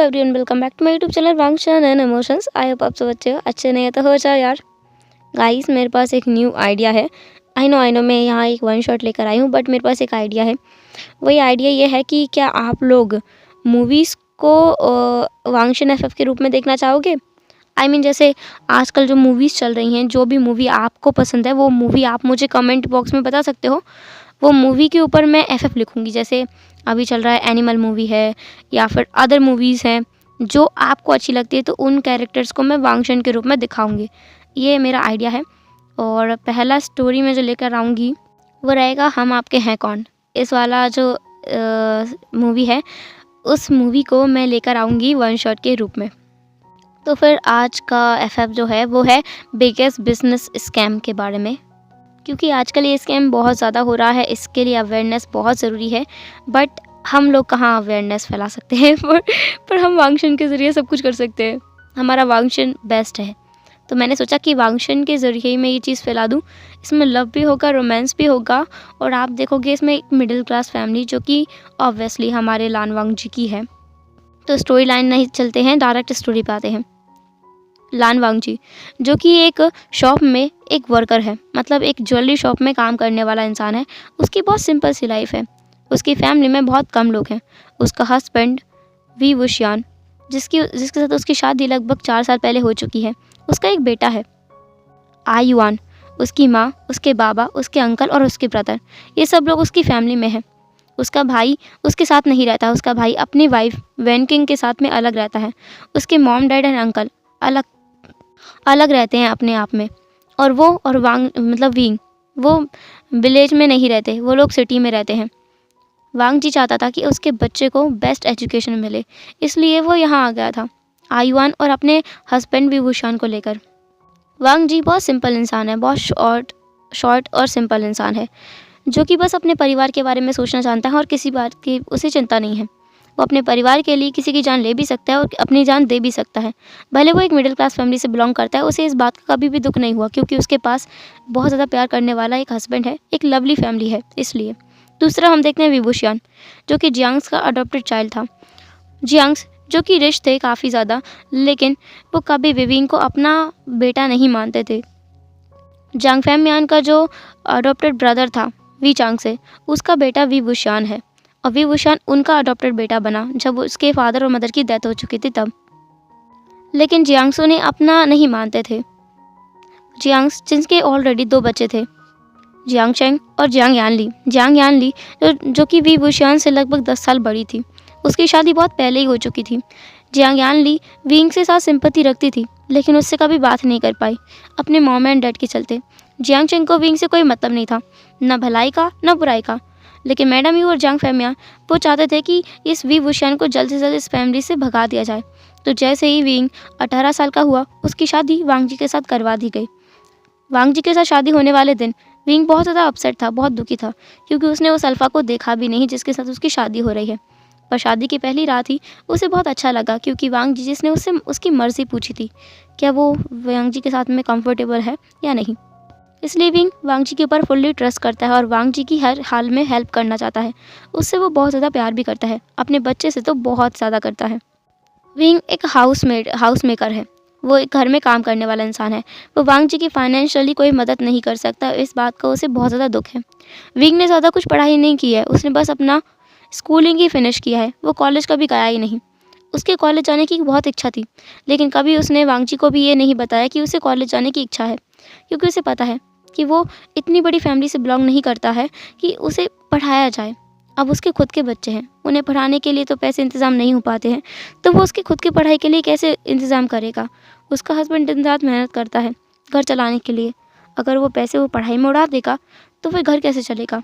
Everyone, welcome back to my YouTube channel वांगशन and emotions. I hope आप सब अच्छे नहीं है तो हो जाओ यार। गाइस, मेरे पास एक न्यू आइडिया है। आई नो मैं यहाँ एक वन शॉट लेकर आई हूँ, बट मेरे पास एक आइडिया है। वही आइडिया ये है कि क्या आप लोग मूवीज़ को वांगशन एफएफ के रूप में देखना चाहोगे? जैसे आजकल जो मूवीज़ चल रही हैं, जो भी मूवी आपको पसंद है वो मूवी आप मुझे कमेंट बॉक्स में बता सकते हो। वो मूवी के ऊपर मैं एफएफ लिखूँगी। जैसे अभी चल रहा है एनिमल मूवी है, या फिर अदर मूवीज़ हैं जो आपको अच्छी लगती है, तो उन कैरेक्टर्स को मैं वांगशन के रूप में दिखाऊँगी। ये मेरा आइडिया है। और पहला स्टोरी में जो लेकर आऊँगी वो रहेगा हम आपके हैं कौन। इस वाला जो मूवी है, उस मूवी को मैं लेकर आऊँगी वन शॉट के रूप में। तो फिर आज का एफएफ जो है वो है बिगेस्ट बिजनेस स्कैम के बारे में, क्योंकि आजकल ये स्कैम बहुत ज़्यादा हो रहा है। इसके लिए अवेयरनेस बहुत ज़रूरी है, बट हम लोग कहाँ अवेयरनेस फैला सकते हैं पर हम वांगशन के ज़रिए सब कुछ कर सकते हैं। हमारा वांगशन बेस्ट है, तो मैंने सोचा कि वांगशन के ज़रिए मैं ये चीज़ फैला दूँ। इसमें लव भी होगा, रोमांस भी होगा, और आप देखोगे इसमें एक मिडिल क्लास फैमिली जो कि ऑब्वियसली हमारे लानवांग जी की है। तो स्टोरी लाइन नहीं चलते हैं, डायरेक्ट स्टोरी पे आते हैं। लानवांग जी जो कि एक शॉप में एक वर्कर है, मतलब एक ज्वेलरी शॉप में काम करने वाला इंसान है। उसकी बहुत सिंपल सी लाइफ है। उसकी फैमिली में बहुत कम लोग हैं। उसका हस्बैंड वी वुशियान, जिसके साथ उसकी शादी लगभग 4 साल पहले हो चुकी है। उसका एक बेटा है आयुआन। उसकी माँ, उसके बाबा, उसके अंकल और उसके ब्रदर, ये सब लोग उसकी फैमिली में हैं। उसका भाई उसके साथ नहीं रहता। उसका भाई अपनी वाइफ वैनकिंग के साथ में अलग रहता है। उसके मॉम, डैड एंड अंकल अलग रहते हैं अपने आप में। और वो और विंग वो विलेज में नहीं रहते, वो लोग सिटी में रहते हैं। वांग जी चाहता था कि उसके बच्चे को बेस्ट एजुकेशन मिले, इसलिए वो यहाँ आ गया था आयुआन और अपने हस्बैंड विभूषण को लेकर। वांग जी बहुत सिंपल इंसान है, बहुत शॉर्ट और सिंपल इंसान है, जो कि बस अपने परिवार के बारे में सोचना जानता है और किसी बात की उसे चिंता नहीं है। वो अपने परिवार के लिए किसी की जान ले भी सकता है और अपनी जान दे भी सकता है। भले वो एक मिडिल क्लास फैमिली से बिलोंग करता है, उसे इस बात का कभी भी दुख नहीं हुआ, क्योंकि उसके पास बहुत ज़्यादा प्यार करने वाला एक हस्बैंड है, एक लवली फैमिली है, इसलिए। दूसरा हम देखते हैं विभूषण, जो कि जियांग्स का अडॉप्टेड चाइल्ड था। जियांग्स जो कि रिच थे काफ़ी ज़्यादा, लेकिन वो कभी विविंग को अपना बेटा नहीं मानते थे। जांग फैमियान का जो अडॉप्टेड ब्रदर था वी चांग से, उसका बेटा विभूषण है, और विभूषण उनका अडॉप्टेड बेटा बना जब उसके फादर और मदर की डेथ हो चुकी थी तब। लेकिन जियांग्स उन्हें अपना नहीं मानते थे। जियांग्स जिनके ऑलरेडी 2 बच्चे थे, जियांग शेंग और जियांग यानली। जियांग यानली जो कि विभूषण से लगभग 10 साल बड़ी थी। उसकी शादी बहुत पहले ही हो चुकी थी। जियांग यानली विंग से साथ सिंपैथी रखती थी, लेकिन उससे कभी बात नहीं कर पाई, अपने मॉम एंड डैड के चलते। जियांग शेंग को विंग से कोई मतलब नहीं था, न भलाई का न बुराई का। लेकिन मैडम यू और जांग फैमिया वो चाहते थे कि इस विभूषण को जल्द से जल्द इस फैमिली से भगा दिया जाए। तो जैसे ही विंग 18 साल का हुआ, उसकी शादी वांग जी के साथ करवा दी गई। वांग जी के साथ शादी होने वाले दिन विंग बहुत ज़्यादा अपसेट था, बहुत दुखी था, क्योंकि उसने उस अल्फ़ा को देखा भी नहीं जिसके साथ उसकी शादी हो रही है। पर शादी की पहली रात ही उसे बहुत अच्छा लगा, क्योंकि वांग जी जिसने उससे उसकी मर्ज़ी पूछी थी क्या वो वांग जी के साथ में कंफर्टेबल है या नहीं। इसलिए विंग वांग जी के ऊपर फुल्ली ट्रस्ट करता है और वांग जी की हर हाल में हेल्प करना चाहता है। उससे वो बहुत ज़्यादा प्यार भी करता है, अपने बच्चे से तो बहुत ज़्यादा करता है। विंग एक हाउस मेकर है, वो एक घर में काम करने वाला इंसान है। वो वांग जी की फाइनेंशियली कोई मदद नहीं कर सकता, इस बात का उसे बहुत ज़्यादा दुख है। विंग ने ज़्यादा कुछ पढ़ाई नहीं की है, उसने बस अपना स्कूलिंग ही फिनिश किया है। वो कॉलेज कभी गया ही नहीं। उसके कॉलेज जाने की बहुत इच्छा थी, लेकिन कभी उसने वांग जी को भी ये नहीं बताया कि उसे कॉलेज जाने की इच्छा है, क्योंकि उसे पता है कि वो इतनी बड़ी फैमिली से बिलोंग नहीं करता है कि उसे पढ़ाया जाए। अब उसके खुद के बच्चे हैं, उन्हें पढ़ाने के लिए तो पैसे इंतज़ाम नहीं हो पाते हैं, तो वो उसकी खुद की पढ़ाई के लिए कैसे इंतज़ाम करेगा। उसका हस्बैंड दिन रात मेहनत करता है घर चलाने के लिए। अगर वो पैसे वो पढ़ाई में उड़ा देगा तो फिर घर कैसे चलेगा।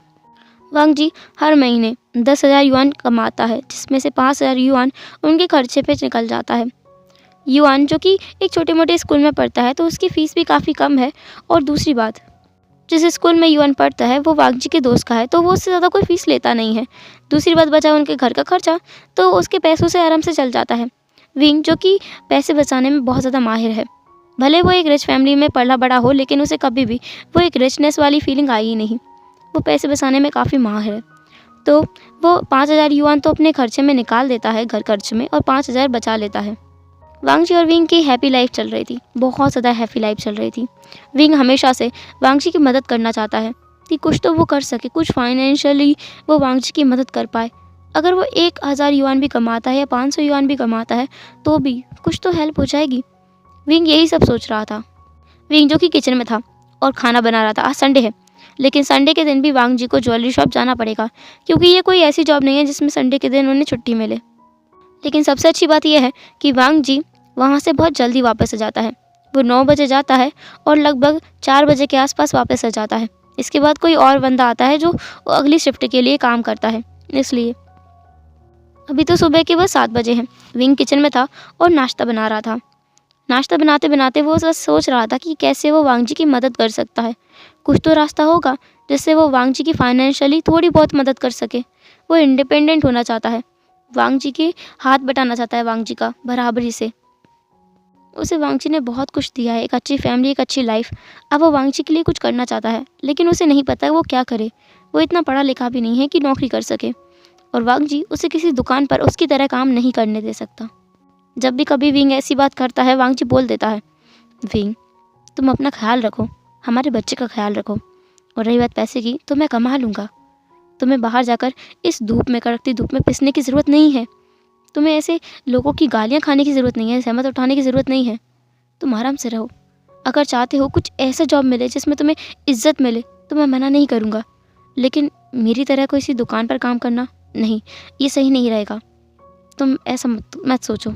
वांग जी हर महीने 10,000 युआन कमाता है, जिसमें से 5,000 युआन उनके खर्चे पे निकल जाता है। युआन जो कि एक छोटे मोटे स्कूल में पढ़ता है, तो उसकी फ़ीस भी काफ़ी कम है। और दूसरी बात, जिस स्कूल में युआन पढ़ता है वो वांग जी के दोस्त का है, तो वो उससे ज़्यादा कोई फ़ीस लेता नहीं है। दूसरी बात बचा उनके घर का खर्चा, तो उसके पैसों से आराम से चल जाता है। विंग जो कि पैसे बचाने में बहुत ज़्यादा माहिर है। भले वो एक रिच फैमिली में पला बड़ा हो, लेकिन उसे कभी भी वो एक रिचनेस वाली फीलिंग आई ही नहीं। वो पैसे बचाने में काफ़ी माहिर है। तो वो 5,000 युआन तो अपने खर्चे में निकाल देता है, घर खर्च में, और 5,000 बचा लेता है। वांगजी और विंग की हैप्पी लाइफ चल रही थी, बहुत ज़्यादा हैप्पी लाइफ चल रही थी। विंग हमेशा से वांगजी की मदद करना चाहता है कि कुछ तो वो कर सके, कुछ फाइनेंशियली वो वांगजी की मदद कर पाए। अगर वो 1,000 युआन भी कमाता है या 500 युआन भी कमाता है तो भी कुछ तो हेल्प हो जाएगी। विंग यही सब सोच रहा था। विंग जो कि किचन में था और खाना बना रहा था। आज संडे है, लेकिन संडे के दिन भी वांगजी को ज्वेलरी शॉप जाना पड़ेगा, क्योंकि ये कोई ऐसी जॉब नहीं है जिसमें संडे के दिन उन्हें छुट्टी मिले। लेकिन सबसे अच्छी बात यह है कि वांगजी वहाँ से बहुत जल्दी वापस आ जाता है। वो 9 बजे जाता है और लगभग 4 बजे के आसपास वापस आ जाता है। इसके बाद कोई और बंदा आता है जो अगली शिफ्ट के लिए काम करता है। इसलिए अभी तो सुबह के बस 7 बजे हैं। विंग किचन में था और नाश्ता बना रहा था। नाश्ता बनाते बनाते वो बस सोच रहा था कि कैसे वो वांगजी की मदद कर सकता है। कुछ तो रास्ता होगा जिससे वो वांगजी की फाइनेंशियली थोड़ी बहुत मदद कर सके। वो इंडिपेंडेंट होना चाहता है, वांगजी के हाथ बटाना चाहता है, वांगजी का बराबरी से। उसे वांगजी ने बहुत कुछ दिया है, एक अच्छी फैमिली, एक अच्छी लाइफ। अब वो वांगजी के लिए कुछ करना चाहता है, लेकिन उसे नहीं पता है वो क्या करे। वो इतना पढ़ा लिखा भी नहीं है कि नौकरी कर सके, और वांगजी उसे किसी दुकान पर उसकी तरह काम नहीं करने दे सकता। जब भी कभी विंग ऐसी बात करता है, वांगजी बोल देता है, विंग तुम अपना ख्याल रखो, हमारे बच्चे का ख्याल रखो, और रही बात पैसे की तो मैं कमा लूँगा। तुम्हें बाहर जाकर इस धूप में, कड़कती धूप में पिसने की ज़रूरत नहीं है। तुम्हें ऐसे लोगों की गालियाँ खाने की ज़रूरत नहीं है, सहमत उठाने की ज़रूरत नहीं है। तुम आराम से रहो। अगर चाहते हो कुछ ऐसा जॉब मिले जिसमें तुम्हें इज्जत मिले तो मैं मना नहीं करूँगा, लेकिन मेरी तरह कोई सी दुकान पर काम करना नहीं, ये सही नहीं रहेगा। तुम ऐसा मत सोचो।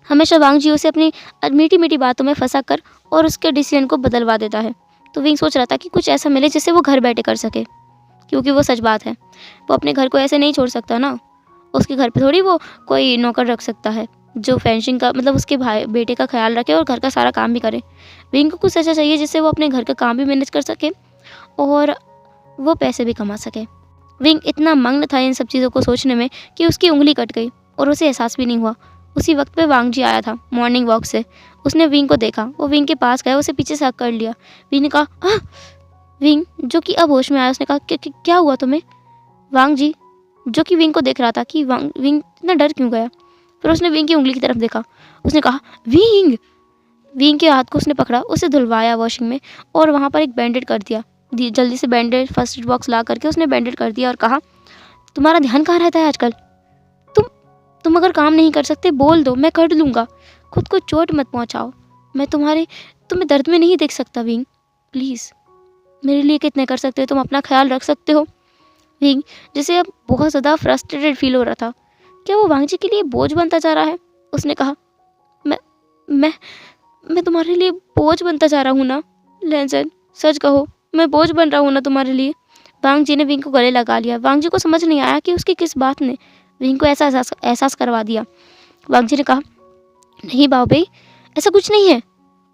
हमेशा वांगजी उसे अपनी मीठी मीठी बातों में फंसा कर और उसके डिसीजन को बदलवा देता है। तो विंग सोच रहा था कि कुछ ऐसा मिले जिससे वो घर बैठे कर सके, क्योंकि वो सच बात है, वो अपने घर को ऐसे नहीं छोड़ सकता ना। उसके घर पे थोड़ी वो कोई नौकर रख सकता है जो फेंसिंग का, मतलब उसके भाई बेटे का ख्याल रखे और घर का सारा काम भी करे। विंग को कुछ ऐसा चाहिए जिससे वो अपने घर का काम भी मैनेज कर सके और वो पैसे भी कमा सके। विंग इतना मग्न था इन सब चीज़ों को सोचने में कि उसकी उंगली कट गई और उसे एहसास भी नहीं हुआ। उसी वक्त पे वांगजी आया था मॉर्निंग वॉक से। उसने विंग को देखा, वो विंग के पास गया, उसे पीछे से हक कर लिया। विंग ने कहा, हाँ। विंग जो कि अब होश में आया, उसने कहा, क्या हुआ तुम्हें? वांगजी जो कि विंग को देख रहा था कि विंग इतना डर क्यों गया, फिर उसने विंग की उंगली की तरफ देखा। उसने कहा, विंग। विंग के हाथ को उसने पकड़ा, उसे धुलवाया वॉशिंग में और वहाँ पर एक बैंडेड कर दिया। जल्दी से बैंडेड फर्स्ट एड बॉक्स ला करके उसने बैंडेड कर दिया और कहा, तुम्हारा ध्यान कहाँ रहता है आजकल? तुम अगर काम नहीं कर सकते बोल दो, मैं कर लूँगा। खुद को चोट मत पहुँचाओ। मैं तुम्हें दर्द में नहीं देख सकता विंग। प्लीज़ मेरे लिए कितने कर सकते हो, तुम अपना ख्याल रख सकते हो। विंग जिसे अब बहुत ज़्यादा फ्रस्ट्रेटेड फील हो रहा था, क्या वो वांगजी के लिए बोझ बनता जा रहा है? उसने कहा, मैं तुम्हारे लिए बोझ बनता जा रहा हूँ ना लेंजन? सच कहो, मैं बोझ बन रहा हूँ ना तुम्हारे लिए? वांगजी ने विंग को गले लगा लिया। वांगजी को समझ नहीं आया कि उसकी किस बात ने विंग को ऐसा एहसास करवा दिया। वांगजी ने कहा, नहीं बाओ भाई, ऐसा कुछ नहीं है,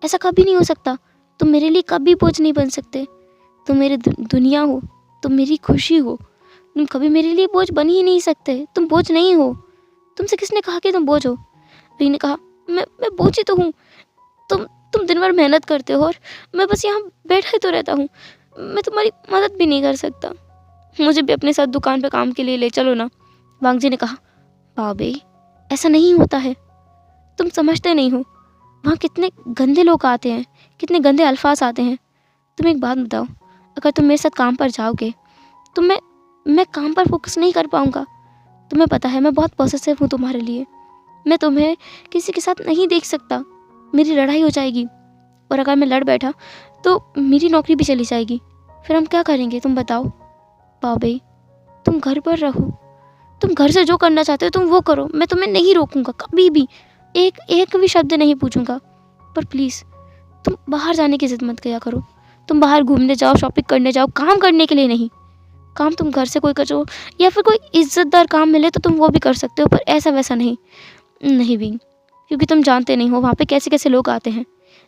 ऐसा कभी नहीं हो सकता। तुम मेरे लिए कभी बोझ नहीं बन सकते। तुम मेरी दुनिया हो, तुम मेरी खुशी हो, तुम कभी मेरे लिए बोझ बन ही नहीं सकते। तुम बोझ नहीं हो। तुमसे किसने कहा कि तुम बोझ हो? विंग ने कहा, मैं बोझ ही तो हूँ। तुम दिन भर मेहनत करते हो और मैं बस यहाँ बैठा ही तो रहता हूँ। मैं तुम्हारी मदद भी नहीं कर सकता। मुझे भी अपने साथ दुकान पे काम के लिए ले चलो ना। वांगजी ने कहा, बाबे ऐसा नहीं होता है, तुम समझते नहीं हो। वहाँ कितने गंदे लोग आते हैं, कितने गंदे अल्फाज आते हैं। तुम एक बात बताओ, अगर तुम मेरे साथ काम पर जाओगे तो मैं काम पर फोकस नहीं कर पाऊँगा। तुम्हें पता है मैं बहुत पॉसेसिव हूँ तुम्हारे लिए। मैं तुम्हें किसी के साथ नहीं देख सकता, मेरी लड़ाई हो जाएगी, और अगर मैं लड़ बैठा तो मेरी नौकरी भी चली जाएगी। फिर हम क्या करेंगे तुम बताओ? बाबे तुम घर पर रहो, तुम घर से जो करना चाहते हो तुम वो करो। मैं तुम्हें नहीं रोकूंगा कभी भी, एक भी शब्द नहीं पूछूंगा। पर प्लीज़ तुम बाहर जाने की जिद मत किया करो। तुम बाहर घूमने जाओ, शॉपिंग करने जाओ, काम करने के लिए नहीं। काम तुम घर से कोई करो, या फिर कोई इज्जतदार काम मिले तो तुम वो भी कर सकते हो, पर ऐसा वैसा नहीं। नहीं विंग, क्योंकि तुम जानते नहीं हो वहाँ पे कैसे कैसे लोग आते हैं।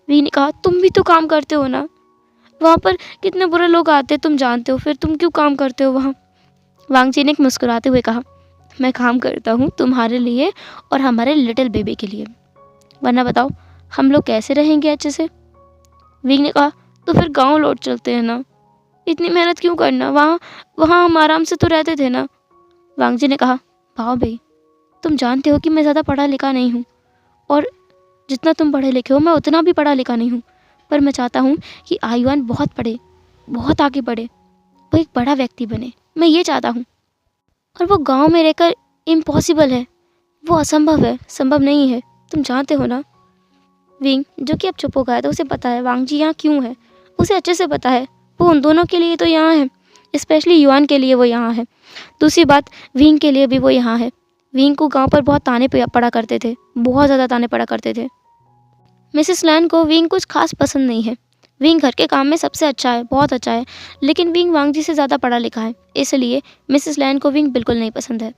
विंग ने कहा, तुम भी तो काम करते हो ना, वहाँ पर कितने बुरे लोग आते हैं तुम जानते हो, फिर तुम क्यों काम करते हो वहाँ? वांगजी ने मुस्कुराते हुए कहा, मैं काम करता हूँ तुम्हारे लिए और हमारे लिटिल बेबी के लिए, वरना बताओ हम लोग कैसे रहेंगे अच्छे से? विंग ने कहा, तो फिर गांव लौट चलते हैं ना, इतनी मेहनत क्यों करना? वहाँ हम आराम से तो रहते थे ना। वांग जी ने कहा, भाव भाई, तुम जानते हो कि मैं ज़्यादा पढ़ा लिखा नहीं हूँ, और जितना तुम पढ़े लिखे हो मैं उतना भी पढ़ा लिखा नहीं हूँ, पर मैं चाहता हूँ कि आयुआन बहुत पढ़े, बहुत आगे बढ़े, वो एक बड़ा व्यक्ति बने, मैं ये चाहता हूँ। और वो गांव में रहकर इम्पॉसिबल है, वो असंभव है, संभव नहीं है, तुम जानते हो ना। विंग, जो कि अब चुप हो गया था, उसे पता है वांग जी यहाँ क्यों है, उसे अच्छे से पता है, वो उन दोनों के लिए तो यहाँ है, स्पेशली युआन के लिए वो यहाँ है। दूसरी बात, विंग के लिए भी वो यहाँ है। विंग को गांव पर बहुत ताने पड़ा करते थे, बहुत ज़्यादा ताने पड़ा करते थे। मिसेस लैन को विंग कुछ खास पसंद नहीं है। विंग घर के काम में सबसे अच्छा है, बहुत अच्छा है, लेकिन विंग वांग जी से ज़्यादा पढ़ा लिखा है, इसलिए मिसेस लैन को विंग बिल्कुल नहीं पसंद है,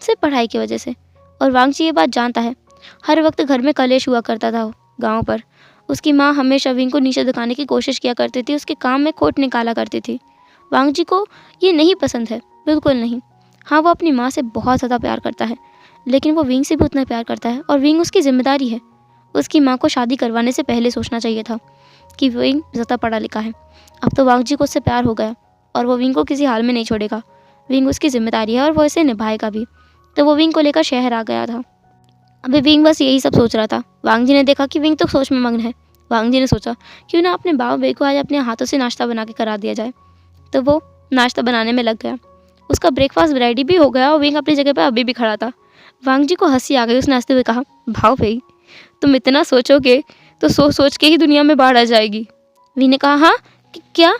सिर्फ पढ़ाई की वजह से। और वांग जी ये बात जानता है। हर वक्त घर में कलेश हुआ करता था गांव पर। उसकी माँ हमेशा विंग को नीचे दिखाने की कोशिश किया करती थी, उसके काम में खोट निकाला करती थी। वांग जी को ये नहीं पसंद है, बिल्कुल नहीं। हाँ, वो अपनी माँ से बहुत ज़्यादा प्यार करता है, लेकिन वो विंग से भी उतना प्यार करता है, और विंग उसकी जिम्मेदारी है। उसकी माँ को शादी करवाने से पहले सोचना चाहिए था कि विंग ज़्यादा पढ़ा लिखा है। अब तो वांग जी को उससे प्यार हो गया, और वो विंग को किसी हाल में नहीं छोड़ेगा। विंग उसकी जिम्मेदारी है और वो इसे निभाएगा भी। तो वो विंग को लेकर शहर आ गया था। अभी विंग बस यही सब सोच रहा था। वांग जी ने देखा कि विंग तो सोच में मग्न है। वांग जी ने सोचा क्यों ना अपने बाव बे को आज अपने हाथों से नाश्ता बना के करा दिया जाए। तो वो नाश्ता बनाने में लग गया। उसका ब्रेकफास्ट रेडी भी हो गया और विंग अपनी जगह पर अभी भी खड़ा था। वांग जी को हंसी आ गई। उसने हंसते हुए कहा, भाव भाई, तुम इतना सोचोगे तो सोच के ही दुनिया में बाढ़ आ जाएगी। विंग ने कहा, हाँ क्या?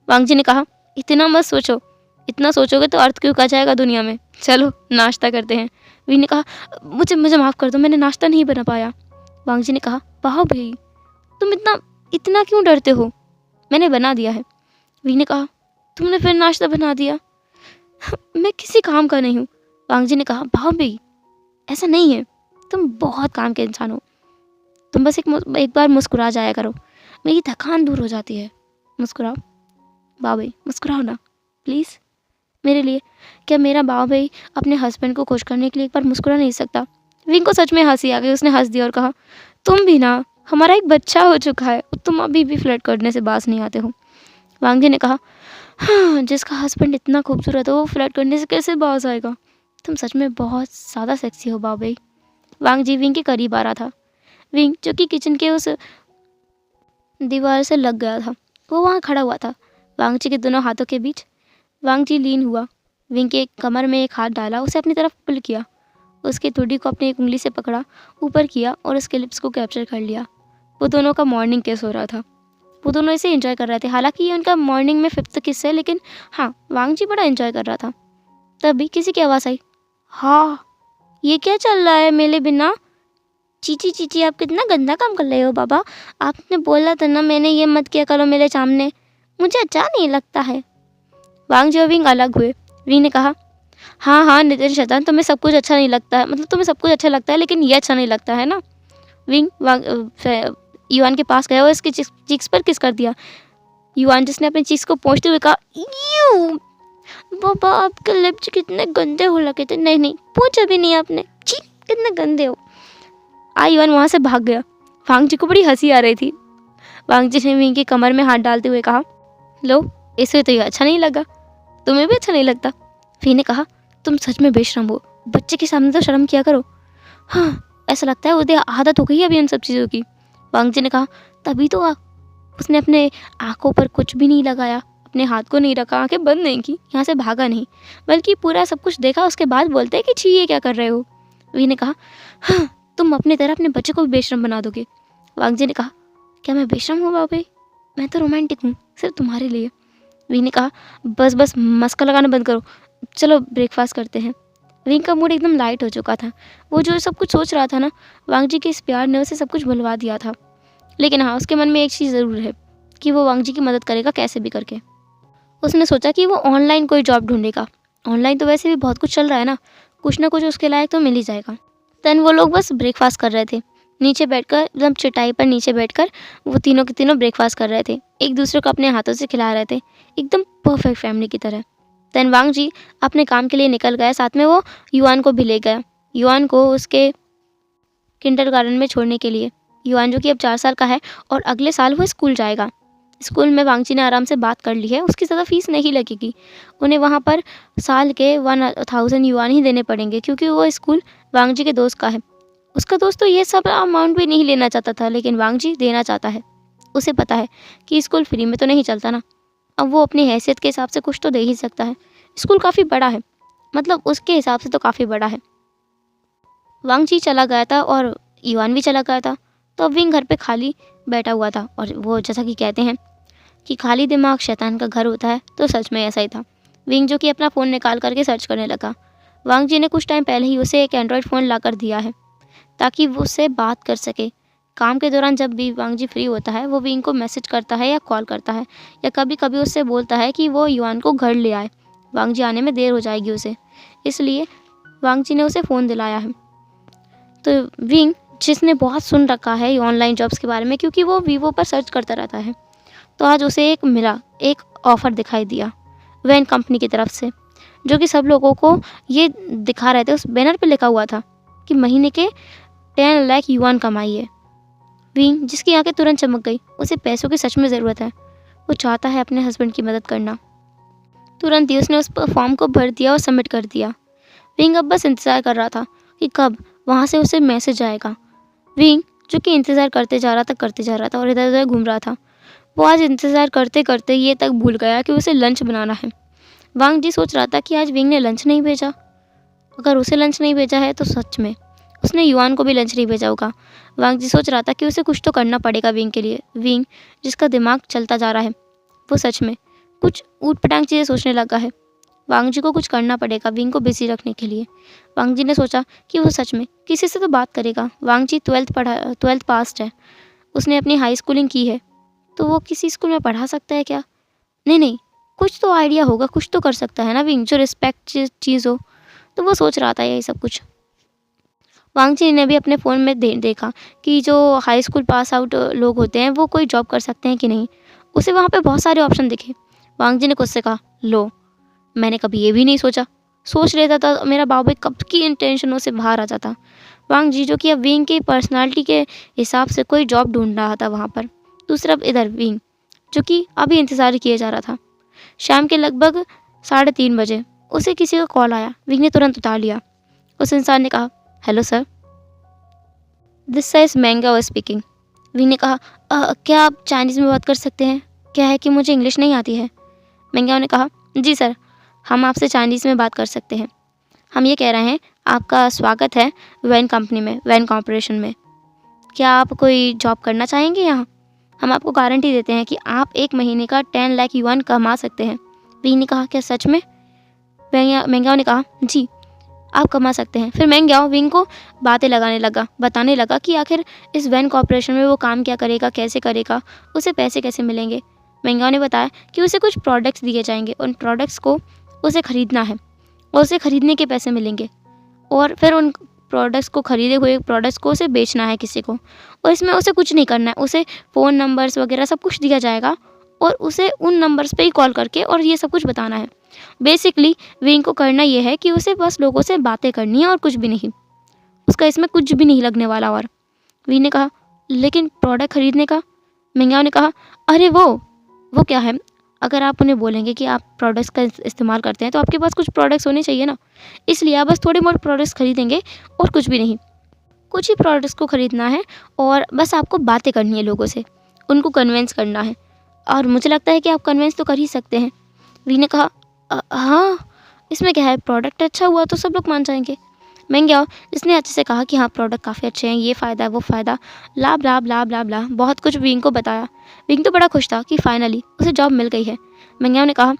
वांग जी ने कहा, इतना मत सोचो, इतना सोचोगे तो अर्थ क्यों आ जाएगा दुनिया में। चलो नाश्ता करते हैं। विंग ने कहा, मुझे माफ़ कर दो, मैंने नाश्ता नहीं बना पाया। वांग जी ने कहा, वाह भाई, तुम इतना इतना क्यों डरते हो, मैंने बना दिया है। विंग ने कहा, तुमने फिर नाश्ता बना दिया? मैं किसी काम का नहीं हूँ। वांग जी ने कहा, वाह भाई, ऐसा नहीं है, तुम बहुत काम के इंसान हो। तुम बस एक बार मुस्कुरा जाया करो, मेरी थकान दूर हो जाती है। मुस्कुराओ वाह भाई, मुस्कुराओ ना प्लीज़ मेरे लिए। क्या मेरा बाव भाई अपने हस्बैंड को खुश करने के लिए एक बार मुस्कुरा नहीं सकता? विंग को सच में हंसी आ गई। उसने हंस दिया और कहा, तुम भी ना, हमारा एक बच्चा हो चुका है, तुम अभी भी फ्लर्ट करने से बाज नहीं आते हो। वांग जी ने कहा, हाँ, जिसका हस्बैंड इतना खूबसूरत हो वो फ्लर्ट करने से कैसे बाज आएगा? तुम सच में बहुत ज़्यादा सेक्सी हो बाव भाई। वांग जी विंग के करीब आ रहा था। विंग, जो कि किचन के उस दीवार से लग गया था, वो वहाँ खड़ा हुआ था वांग जी के दोनों हाथों के बीच। वांग जी लीन हुआ, विंग के कमर में एक हाथ डाला, उसे अपनी तरफ पुल किया, उसके ठुड्डी को अपनी एक उंगली से पकड़ा, ऊपर किया और उसके लिप्स को कैप्चर कर लिया। वो दोनों का मॉर्निंग किस हो रहा था। वो दोनों इसे एंजॉय कर रहे थे। हालांकि ये उनका मॉर्निंग में 5th किस है, लेकिन हाँ, वांग जी बड़ा एंजॉय कर रहा था। तभी किसी की आवाज़ आई, हाँ, ये क्या चल रहा है मेरे बिना? चीची चीची, आप कितना गंदा काम कर रहे हो बाबा। आपने बोला था ना मैंने ये मत किया करो मेरे सामने, मुझे अच्छा नहीं लगता है। वांग जी और विंग अलग हुए। विंग ने कहा, हाँ हाँ नितिन शैतान, तुम्हें सब कुछ अच्छा नहीं लगता है, मतलब तुम्हें सब कुछ अच्छा लगता है लेकिन ये अच्छा नहीं लगता है ना। विंग युआन के पास गया और इसके चीक्स पर किस कर दिया। युआन जिसने अपने चीक्स को पोंछते हुए कहा, यू बाबा, आपके लिप्स कितने गंदे हो लगे थे। नहीं नहीं, पूछा भी नहीं आपने, छी कितने गंदे हो। युआन वहाँ से भाग गया। वांग जी को बड़ी हंसी आ रही थी। वांग जी ने विंग की कमर में हाथ डालते हुए कहा, लो, इसे तो ये अच्छा नहीं लगा, तुम्हें भी अच्छा नहीं लगता। वी ने कहा, तुम सच में बेशरम हो, बच्चे के सामने तो शर्म किया करो। हाँ, ऐसा लगता है उसे आदत हो गई है अभी इन सब चीज़ों की। वांग जी ने कहा, तभी तो उसने अपने आँखों पर कुछ भी नहीं लगाया, अपने हाथ को नहीं रखा, आंखें बंद नहीं की, यहाँ से भागा नहीं, बल्कि पूरा सब कुछ देखा, उसके बाद बोलते हैं कि छी ये क्या कर रहे हो। वी ने कहा, हाँ, तुम अपनी तरह अपने बच्चे को भी बेशरम बना दोगे। वांग जी ने कहा, क्या मैं बेशरम हूँ बाबा? मैं तो रोमांटिक हूँ, सिर्फ तुम्हारे लिए। विंग ने कहा, बस बस मस्का लगाना बंद करो, चलो ब्रेकफास्ट करते हैं। विंग का मूड एकदम लाइट हो चुका था। वो जो सब कुछ सोच रहा था ना, वांग जी के इस प्यार ने उसे सब कुछ भुलवा दिया था। लेकिन हाँ, उसके मन में एक चीज़ ज़रूर है कि वो वांग जी की मदद करेगा कैसे भी करके। उसने सोचा कि वो ऑनलाइन कोई जॉब ढूंढेगा। ऑनलाइन तो वैसे भी बहुत कुछ चल रहा है ना कुछ उसके लायक तो मिल ही जाएगा। देन वो लोग बस ब्रेकफास्ट कर रहे थे, नीचे बैठकर, एकदम चटाई पर नीचे बैठकर वो तीनों के तीनों ब्रेकफास्ट कर रहे थे, एक दूसरे को अपने हाथों से खिला रहे थे, एकदम परफेक्ट फैमिली की तरह। देन वांग जी अपने काम के लिए निकल गया, साथ में वो युआन को भी ले गया, युआन को उसके किंडरगार्टन में छोड़ने के लिए। युआन जो कि अब 4 साल का है और अगले साल वो स्कूल जाएगा। स्कूल में वांगजी ने आराम से बात कर ली है, उसकी ज़्यादा फीस नहीं लगेगी। उन्हें वहाँ पर साल के 1000 युआन ही देने पड़ेंगे, क्योंकि वो स्कूल वांगजी के दोस्त का है। उसका दोस्त तो ये सब अमाउंट भी नहीं लेना चाहता था, लेकिन वांगजी देना चाहता है। उसे पता है कि स्कूल फ्री में तो नहीं चलता ना। अब वो अपनी हैसियत के हिसाब से कुछ तो दे ही सकता है। स्कूल काफ़ी बड़ा है, मतलब उसके हिसाब से तो काफ़ी बड़ा है। वांगजी चला गया था और युआन भी चला गया था, तो अब विंग घर पे खाली बैठा हुआ था। और वो जैसा कि कहते हैं कि खाली दिमाग शैतान का घर होता है, तो सच में ऐसा ही था। विंग जो कि अपना फ़ोन निकाल करके सर्च करने लगा। वांगजी ने कुछ टाइम पहले ही उसे एक एंड्रॉयड फ़ोन ला कर दिया है, ताकि वो उससे बात कर सके। काम के दौरान जब भी वांगजी फ्री होता है, वो विंग को मैसेज करता है या कॉल करता है, या कभी कभी उससे बोलता है कि वो युआन को घर ले आए। वांगजी आने में देर हो जाएगी उसे, इसलिए वांगजी ने उसे फ़ोन दिलाया है। तो विंग, जिसने बहुत सुन रखा है ऑनलाइन जॉब्स के बारे में, क्योंकि वो वीवो पर सर्च करता रहता है, तो आज उसे एक ऑफ़र दिखाई दिया वैन कंपनी की तरफ से, जो कि सब लोगों को ये दिखा रहे थे। उस बैनर पे लिखा हुआ था कि महीने के 10 लाख युआन कमाइए। विंग, जिसकी आंखें तुरंत चमक गई, उसे पैसों की सच में ज़रूरत है। वो चाहता है अपने हस्बैंड की मदद करना। तुरंत ही उसने उस फॉर्म को भर दिया और सबमिट कर दिया। विंग अब बस इंतज़ार कर रहा था कि कब वहाँ से उसे मैसेज आएगा। विंग, जो कि इंतज़ार करते जा रहा था और इधर उधर घूम रहा था, वो आज इंतज़ार करते करते ये तक भूल गया कि उसे लंच बनाना है। वांगजी सोच रहा था कि आज विंग ने लंच नहीं भेजा। अगर उसे लंच नहीं भेजा है तो सच में उसने युआन को भी लंच नहीं भेजा होगा। वांगजी सोच रहा था कि उसे कुछ तो करना पड़ेगा विंग के लिए। विंग, जिसका दिमाग चलता जा रहा है, वो सच में कुछ ऊटपटांग चीज़ें सोचने लगा है। वांगजी को कुछ करना पड़ेगा विंग को बिजी रखने के लिए। वांगजी ने सोचा कि वो सच में किसी से तो बात करेगा। वांगजी 12th पास्ट है, उसने अपनी हाई स्कूलिंग की है, तो वो किसी स्कूल में पढ़ा सकता है क्या? नहीं, कुछ तो आइडिया होगा, कुछ तो कर सकता है ना विंग, जो रिस्पेक्ट चीज़ हो। तो वो सोच रहा था यही सब कुछ। वांगजी ने भी अपने फ़ोन में देखा कि जो हाई स्कूल पास आउट लोग होते हैं, वो कोई जॉब कर सकते हैं कि नहीं। उसे वहाँ पे बहुत सारे ऑप्शन दिखे। वांगजी ने खुद से कहा, लो, मैंने कभी ये भी नहीं सोचा। सोच लेता था मेरा बाबू कब की इंटेंशनों से बाहर आ जाता। वांगजी, जो कि अब विंग की पर्सनालिटी के हिसाब से कोई जॉब ढूंढ रहा था वहाँ पर। दूसरा इधर विंग, जो कि अभी इंतज़ार किया जा रहा था। शाम के लगभग 3:30 बजे उसे किसी का कॉल आया। विंग ने तुरंत उठा लिया। उस इंसान ने कहा, हेलो सर, दिस इज़ मैंगाओ स्पीकिंग। विंग ने कहा, क्या आप चाइनीज़ में बात कर सकते हैं? क्या है कि मुझे इंग्लिश नहीं आती है। मैंगाओ ने कहा, जी सर, हम आपसे चाइनीज़ में बात कर सकते हैं। हम ये कह रहे हैं, आपका स्वागत है वैन कंपनी में, वैन कॉर्पोरेशन में। क्या आप कोई जॉब करना चाहेंगे यहाँ? हम आपको गारंटी देते हैं कि आप 1 महीने का 10 लाख युआन कमा सकते हैं। विंग ने कहा, क्या सच में? मैंगाओ ने कहा, जी, आप कमा सकते हैं। फिर मैंगाओ विंग को बातें लगाने लगा, बताने लगा कि आखिर इस वैन कॉर्पोरेशन में वो काम क्या करेगा, कैसे करेगा, उसे पैसे कैसे मिलेंगे। मैंगाओ ने बताया कि उसे कुछ प्रोडक्ट्स दिए जाएंगे, उन प्रोडक्ट्स को उसे ख़रीदना है और उसे ख़रीदने के पैसे मिलेंगे, और फिर उन प्रोडक्ट्स को ख़रीदे हुए प्रोडक्ट्स को उसे बेचना है किसी को। और इसमें उसे कुछ नहीं करना है, उसे फ़ोन नंबर्स वगैरह सब कुछ दिया जाएगा और उसे उन नंबर्स पे ही कॉल करके और ये सब कुछ बताना है। बेसिकली विंग को करना ये है कि उसे बस लोगों से बातें करनी है और कुछ भी नहीं। उसका इसमें कुछ भी नहीं लगने वाला। और विंग ने कहा, लेकिन प्रोडक्ट ख़रीदने का? मैंगाओ ने कहा, अरे वो क्या है, अगर आप उन्हें बोलेंगे कि आप प्रोडक्ट्स का इस्तेमाल करते हैं, तो आपके पास कुछ प्रोडक्ट्स होने चाहिए ना। इसलिए आप बस थोड़े बहुत प्रोडक्ट्स खरीदेंगे और कुछ भी नहीं। कुछ ही प्रोडक्ट्स को ख़रीदना है और बस आपको बातें करनी है लोगों से, उनको कन्विंस करना है। और मुझे लगता है कि आप कन्विंस तो कर ही सकते हैं। वी ने कहा, हाँ, इसमें क्या है, प्रोडक्ट अच्छा हुआ तो सब लोग मान जाएंगे। मैंगाओ, जिसने अच्छे से कहा कि हाँ प्रोडक्ट काफ़ी अच्छे हैं, ये फ़ायदा है, वो फ़ायदा, ला ब्ला ब्ला ब्ला ब्ला, बहुत कुछ विंग को बताया। विंग तो बड़ा खुश था कि फाइनली उसे जॉब मिल गई है। मैंगाओ ने कहा,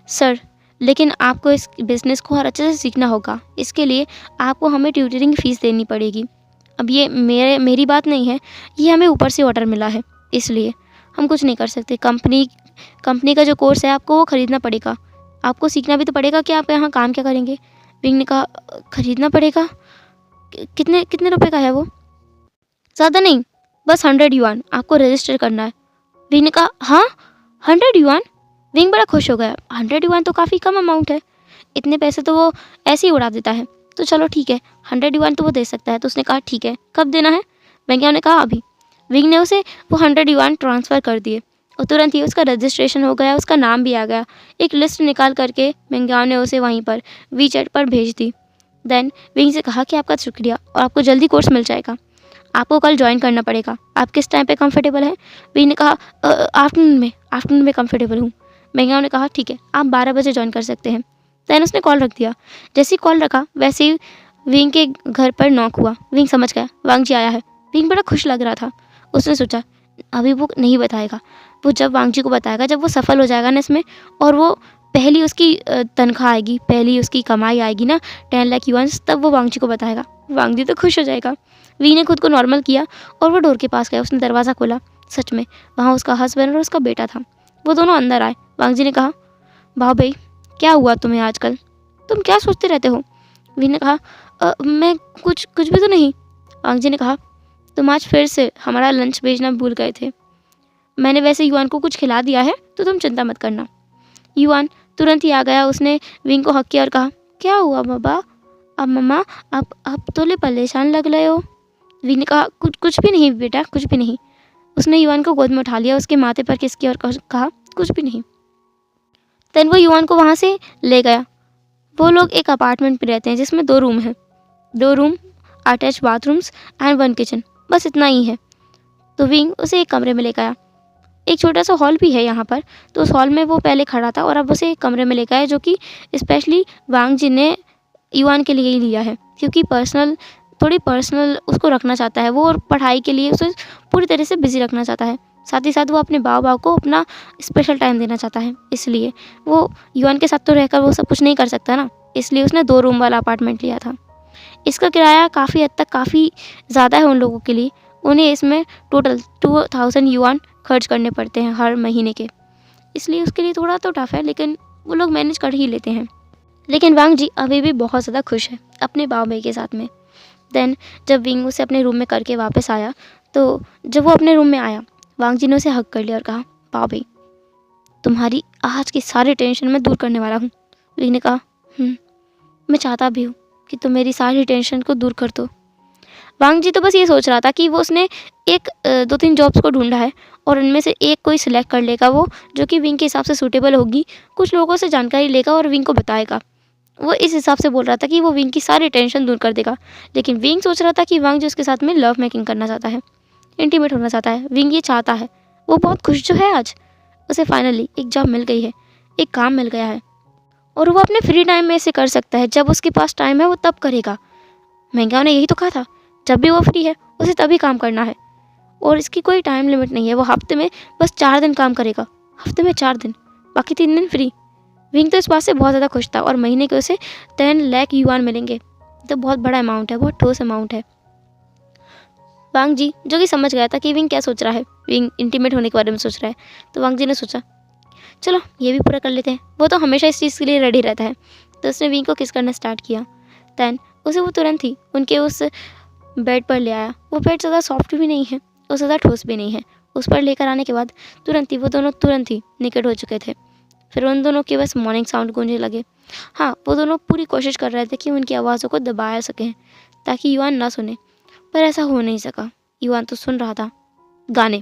सर, लेकिन आपको इस बिज़नेस को और अच्छे से सीखना होगा। इसके लिए आपको हमें ट्यूटरिंग फ़ीस देनी पड़ेगी। अब ये मेरी बात नहीं है, ये हमें ऊपर से ऑर्डर मिला है, इसलिए हम कुछ नहीं कर सकते। कंपनी का जो कोर्स है आपको वो ख़रीदना पड़ेगा, आपको सीखना भी तो पड़ेगा कि आप यहाँ काम क्या करेंगे। विंग ने कहा, ख़रीदना पड़ेगा? कितने कितने रुपए का है वो? ज़्यादा नहीं, बस 100 युआन आपको रजिस्टर करना है। विंग ने कहा, हाँ, 100 युआन? विंग बड़ा खुश हो गया। 100 युआन तो काफ़ी कम अमाउंट है, इतने पैसे तो वो ऐसे ही उड़ा देता है। तो चलो ठीक है, 100 युआन तो वो दे सकता है। तो उसने कहा, ठीक है, कब देना है? मैंगाओ ने कहा, अभी। विंग ने उसे वो 100 युआन ट्रांसफ़र कर दिए। और तुरंत ही उसका रजिस्ट्रेशन हो गया, उसका नाम भी आ गया। एक लिस्ट निकाल करके मिंगयाओ ने उसे वहीं पर वीचैट पर भेज दी। देन विंग से कहा कि आपका शुक्रिया और आपको जल्दी कोर्स मिल जाएगा, आपको कल ज्वाइन करना पड़ेगा, आप किस टाइम पे कंफर्टेबल हैं? विंग ने कहा आफ्टरनून में कंफर्टेबल हूँ। मिंगयाओ ने कहा ठीक है, आप 12 बजे ज्वाइन कर सकते हैं। देन उसने कॉल रख दिया। जैसे ही कॉल रखा वैसे ही विंग के घर पर नॉक हुआ। विंग समझ गया वांग जी आया है। विंग बड़ा खुश लग रहा था। उसने सोचा अभी वो नहीं बताएगा, वो जब वांग जी को बताएगा, जब वो सफल हो जाएगा ना इसमें, और वो पहली उसकी तनख्वाह आएगी, पहली उसकी कमाई आएगी ना 10 लाख युआन्स, तब वो वांग जी को बताएगा। वांग जी तो खुश हो जाएगा। वी ने खुद को नॉर्मल किया और वो डोर के पास गया। उसने दरवाज़ा खोला। सच में वहाँ उसका हस्बैंड और उसका बेटा था। वो दोनों अंदर आए। वांग जी ने कहा भाव भाई क्या हुआ तुम्हें आजकल, तुम क्या सोचते रहते हो? वी ने कहा मैं कुछ भी तो नहीं। वांग जी ने कहा तुम आज फिर से हमारा लंच भेजना भूल गए थे। मैंने वैसे युआन को कुछ खिला दिया है तो तुम चिंता मत करना। युआन तुरंत ही आ गया। उसने विंग को हक किया और कहा क्या हुआ बाबा, अब मम्मा आप तो परेशान लग रहे हो। विंग ने कहा कुछ भी नहीं बेटा, कुछ भी नहीं। उसने युआन को गोद में उठा लिया, उसके माथे पर किस किया और कहा कुछ भी नहीं। देन वो युआन को वहाँ से ले गया। वो लोग एक अपार्टमेंट में रहते हैं जिसमें 2 रूम हैं, 2 room, attach bathrooms and 1 kitchen, बस इतना ही है। तो विंग उसे एक कमरे में ले गया। एक छोटा सा हॉल भी है यहाँ पर, तो उस हॉल में वो पहले खड़ा था और अब उसे एक कमरे में ले गया है, जो कि स्पेशली वांग जी ने युआन के लिए ही लिया है, क्योंकि थोड़ी पर्सनल उसको रखना चाहता है वो, और पढ़ाई के लिए उसे पूरी तरह से बिजी रखना चाहता है। साथ ही साथ वो अपने बाव को अपना स्पेशल टाइम देना चाहता है, इसलिए वो युआन के साथ तो रहकर वो सब कुछ नहीं कर सकता ना, इसलिए उसने 2 रूम वाला अपार्टमेंट लिया था। इसका किराया काफ़ी हद तक काफ़ी ज़्यादा है उन लोगों के लिए। उन्हें इसमें टोटल 2000 युआन खर्च करने पड़ते हैं हर महीने के, इसलिए उसके लिए थोड़ा तो टफ है, लेकिन वो लोग मैनेज कर ही लेते हैं। लेकिन वांग जी अभी भी बहुत ज़्यादा खुश है अपने बाव भाई के साथ में। देन जब विंग उसे अपने रूम में करके वापस आया, तो जब वो अपने रूम में आया, वांग जी ने उसे हक कर लिया और कहा बाव भाई तुम्हारी आज की सारी टेंशन मैं दूर करने वाला हूँ। विंग ने कहा मैं चाहता भी हूँ कि तुम मेरी सारी टेंशन को दूर कर दो। वांग जी तो बस ये सोच रहा था कि वो उसने 2-3 जॉब्स को ढूंढा है और उनमें से एक कोई सिलेक्ट कर लेगा वो, जो कि विंग के हिसाब से सूटेबल होगी। कुछ लोगों से जानकारी लेगा और विंग को बताएगा। वो इस हिसाब से बोल रहा था कि वो विंग की सारी टेंशन दूर कर देगा। लेकिन विंग सोच रहा था कि वांग जी उसके साथ में लव मेकिंग करना चाहता है, इंटीमेट होना चाहता है। विंग ये चाहता है। वो बहुत खुश जो है आज, उसे फाइनली एक जॉब मिल गई है, एक काम मिल गया है, और वो अपने फ्री टाइम में इसे कर सकता है। जब उसके पास टाइम है वो तब करेगा। मिंगयाओ ने यही तो कहा था, जब भी वो फ्री है उसे तभी काम करना है, और इसकी कोई टाइम लिमिट नहीं है। वो हफ्ते में बस 4 दिन काम करेगा, हफ्ते में 4 दिन, बाकी 3 दिन फ्री। विंग तो इस बात से बहुत ज़्यादा खुश था, और महीने के उसे 10 लाख युआन मिलेंगे। तो बहुत बड़ा अमाउंट है, बहुत ठोस अमाउंट है। वांग जी जो कि समझ गया था कि विंग क्या सोच रहा है, विंग इंटीमेट होने के बारे में सोच रहा है, तो वांग जी ने सोचा चलो ये भी पूरा कर लेते हैं। वो तो हमेशा इस चीज़ के लिए रेडी रहता है। तो उसने विंग को किस करना स्टार्ट किया। दैन उसे वो तुरंत ही उनके उस बेड पर ले आया। वो बेड ज़्यादा सॉफ्ट भी नहीं है और ज़्यादा ठोस भी नहीं है। उस पर लेकर आने के बाद तुरंत ही वो दोनों तुरंत ही निकट हो चुके थे। फिर उन दोनों के बस मॉर्निंग साउंड गूंजने लगे। हाँ, वो दोनों पूरी कोशिश कर रहे थे कि उनकी आवाज़ों को दबाया सकें ताकि युआन ना सुने, पर ऐसा हो नहीं सका। युआन तो सुन रहा था गाने।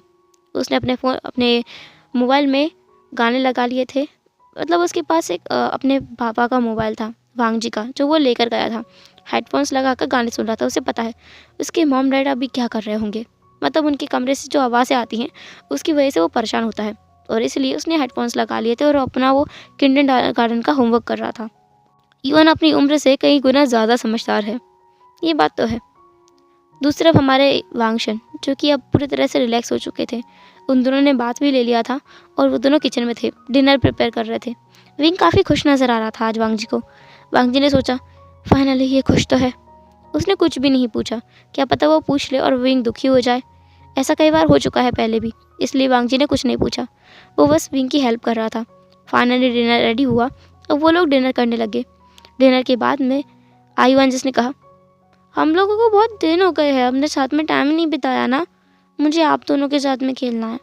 उसने अपने मोबाइल में गाने लगा लिए थे। मतलब उसके पास एक अपने पापा का मोबाइल था, वांग जी का, जो वो लेकर गया था। हेडफोन्स लगा कर गाने सुन रहा था। उसे पता है उसके मॉम डैड अभी क्या कर रहे होंगे, मतलब उनके कमरे से जो आवाज़ें आती हैं उसकी वजह से वो परेशान होता है, और इसलिए उसने हेडफोन्स लगा लिए थे और अपना वो किंडरगार्टन का होमवर्क कर रहा था। युआन अपनी उम्र से कई गुना ज़्यादा समझदार है, ये बात तो है। दूसरी तरफ हमारे वांगशन, जो कि अब पूरी तरह से रिलैक्स हो चुके थे, उन दोनों ने बात भी ले लिया था और वो दोनों किचन में थे, डिनर प्रिपेयर कर रहे थे। विंग काफ़ी खुश नज़र आ रहा था आज वांग जी को। वांग जी ने सोचा फाइनली ये खुश तो है। उसने कुछ भी नहीं पूछा, क्या पता वो पूछ ले और विंग दुखी हो जाए। ऐसा कई बार हो चुका है पहले भी, इसलिए वांग जी ने कुछ नहीं पूछा। वो बस विंग की हेल्प कर रहा था। फाइनली डिनर रेडी हुआ और वो लोग डिनर करने लगे। डिनर के बाद में आयुआन जिसने कहा हम लोगों को बहुत दिन हो गए हैं, हमने साथ में टाइम नहीं बिताया ना, मुझे आप दोनों के साथ में खेलना है,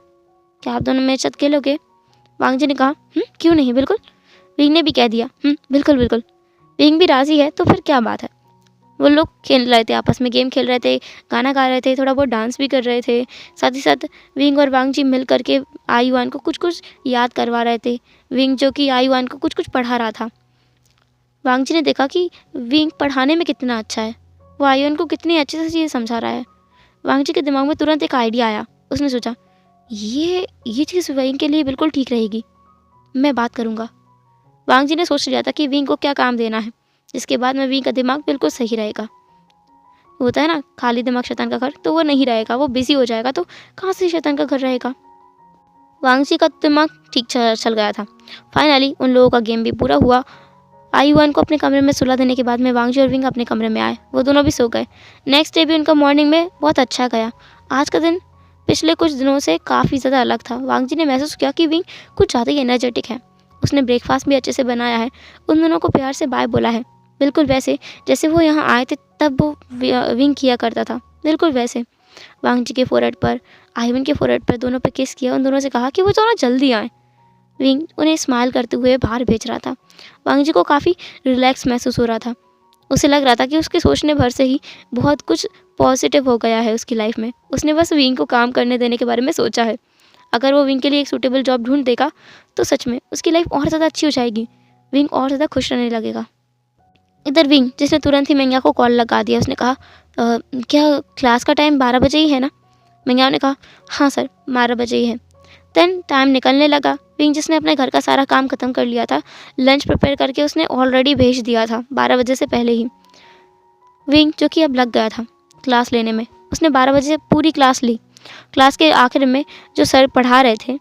क्या आप दोनों मेरे साथ खेलोगे? वांग जी ने कहा क्यों नहीं, बिल्कुल। विंग ने भी कह दिया बिल्कुल बिल्कुल। विंग भी राज़ी है तो फिर क्या बात है। वो लोग खेल रहे थे, आपस में गेम खेल रहे थे, गाना गा रहे थे, थोड़ा बहुत डांस भी कर रहे थे। साथ ही साथ विंग और वांग जी मिल कर के आयुआन को कुछ कुछ याद करवा रहे थे। विंग जो कि आयुआन को कुछ कुछ पढ़ा रहा था। वांग जी ने देखा कि विंग पढ़ाने में कितना अच्छा है, वो आयुआन को कितनी अच्छे से चीज़ें समझा रहा है। वांग जी के दिमाग में तुरंत एक आइडिया आया। उसने सोचा ये चीज़ विंग के लिए बिल्कुल ठीक रहेगी, मैं बात करूँगा। वांग जी ने सोच लिया था कि विंग को क्या काम देना है, जिसके बाद में विंग का दिमाग बिल्कुल सही रहेगा। होता है ना, खाली दिमाग शैतान का घर, तो वो नहीं रहेगा, वो बिजी हो जाएगा, तो कहाँ से शैतान का घर रहेगा। वांग जी का दिमाग ठीक चल गया था। फाइनली उन लोगों का गेम भी पूरा हुआ। आयुआन को अपने कमरे में सुला देने के बाद में वांग जी और विंग अपने कमरे में आए। वो दोनों भी सो गए। नेक्स्ट डे भी उनका मॉर्निंग में बहुत अच्छा गया। आज का दिन पिछले कुछ दिनों से काफ़ी ज़्यादा अलग था। वांग जी ने महसूस किया कि विंग कुछ ज़्यादा ही एनर्जेटिक है। उसने ब्रेकफास्ट भी अच्छे से बनाया है, उन दोनों को प्यार से बाय बोला है, बिल्कुल वैसे जैसे वो यहाँ आए थे तब वो विंग किया करता था, बिल्कुल वैसे। वांग जी के फोरहेड पर, आयुआन के फोरहेड पर दोनों पे किस किया। उन दोनों से कहा कि वो थोड़ा जल्दी आए। विंग उन्हें स्माइल करते हुए बाहर भेज रहा था। वांग जी को काफ़ी रिलैक्स महसूस हो रहा था। उसे लग रहा था कि उसके सोचने भर से ही बहुत कुछ पॉजिटिव हो गया है उसकी लाइफ में। उसने बस विंग को काम करने देने के बारे में सोचा है। अगर वो विंग के लिए एक सूटेबल जॉब ढूंढ देगा तो सच में उसकी लाइफ और ज़्यादा अच्छी हो जाएगी। विंग और ज़्यादा खुश रहने लगेगा। इधर विंग, जिसने तुरंत ही मेंग्या को कॉल लगा दिया, उसने कहा क्या क्लास का टाइम 12 बजे ही है ना? मेंग्या ने कहा हाँ सर, 12 बजे ही है। देन टाइम निकलने लगा। विंग, जिसने अपने घर का सारा काम ख़त्म कर लिया था, लंच प्रिपेयर करके उसने ऑलरेडी भेज दिया था 12 बजे से पहले ही। विंग, जो कि अब लग गया था क्लास लेने में, उसने 12 बजे से पूरी क्लास ली। क्लास के आखिर में जो सर पढ़ा रहे थे,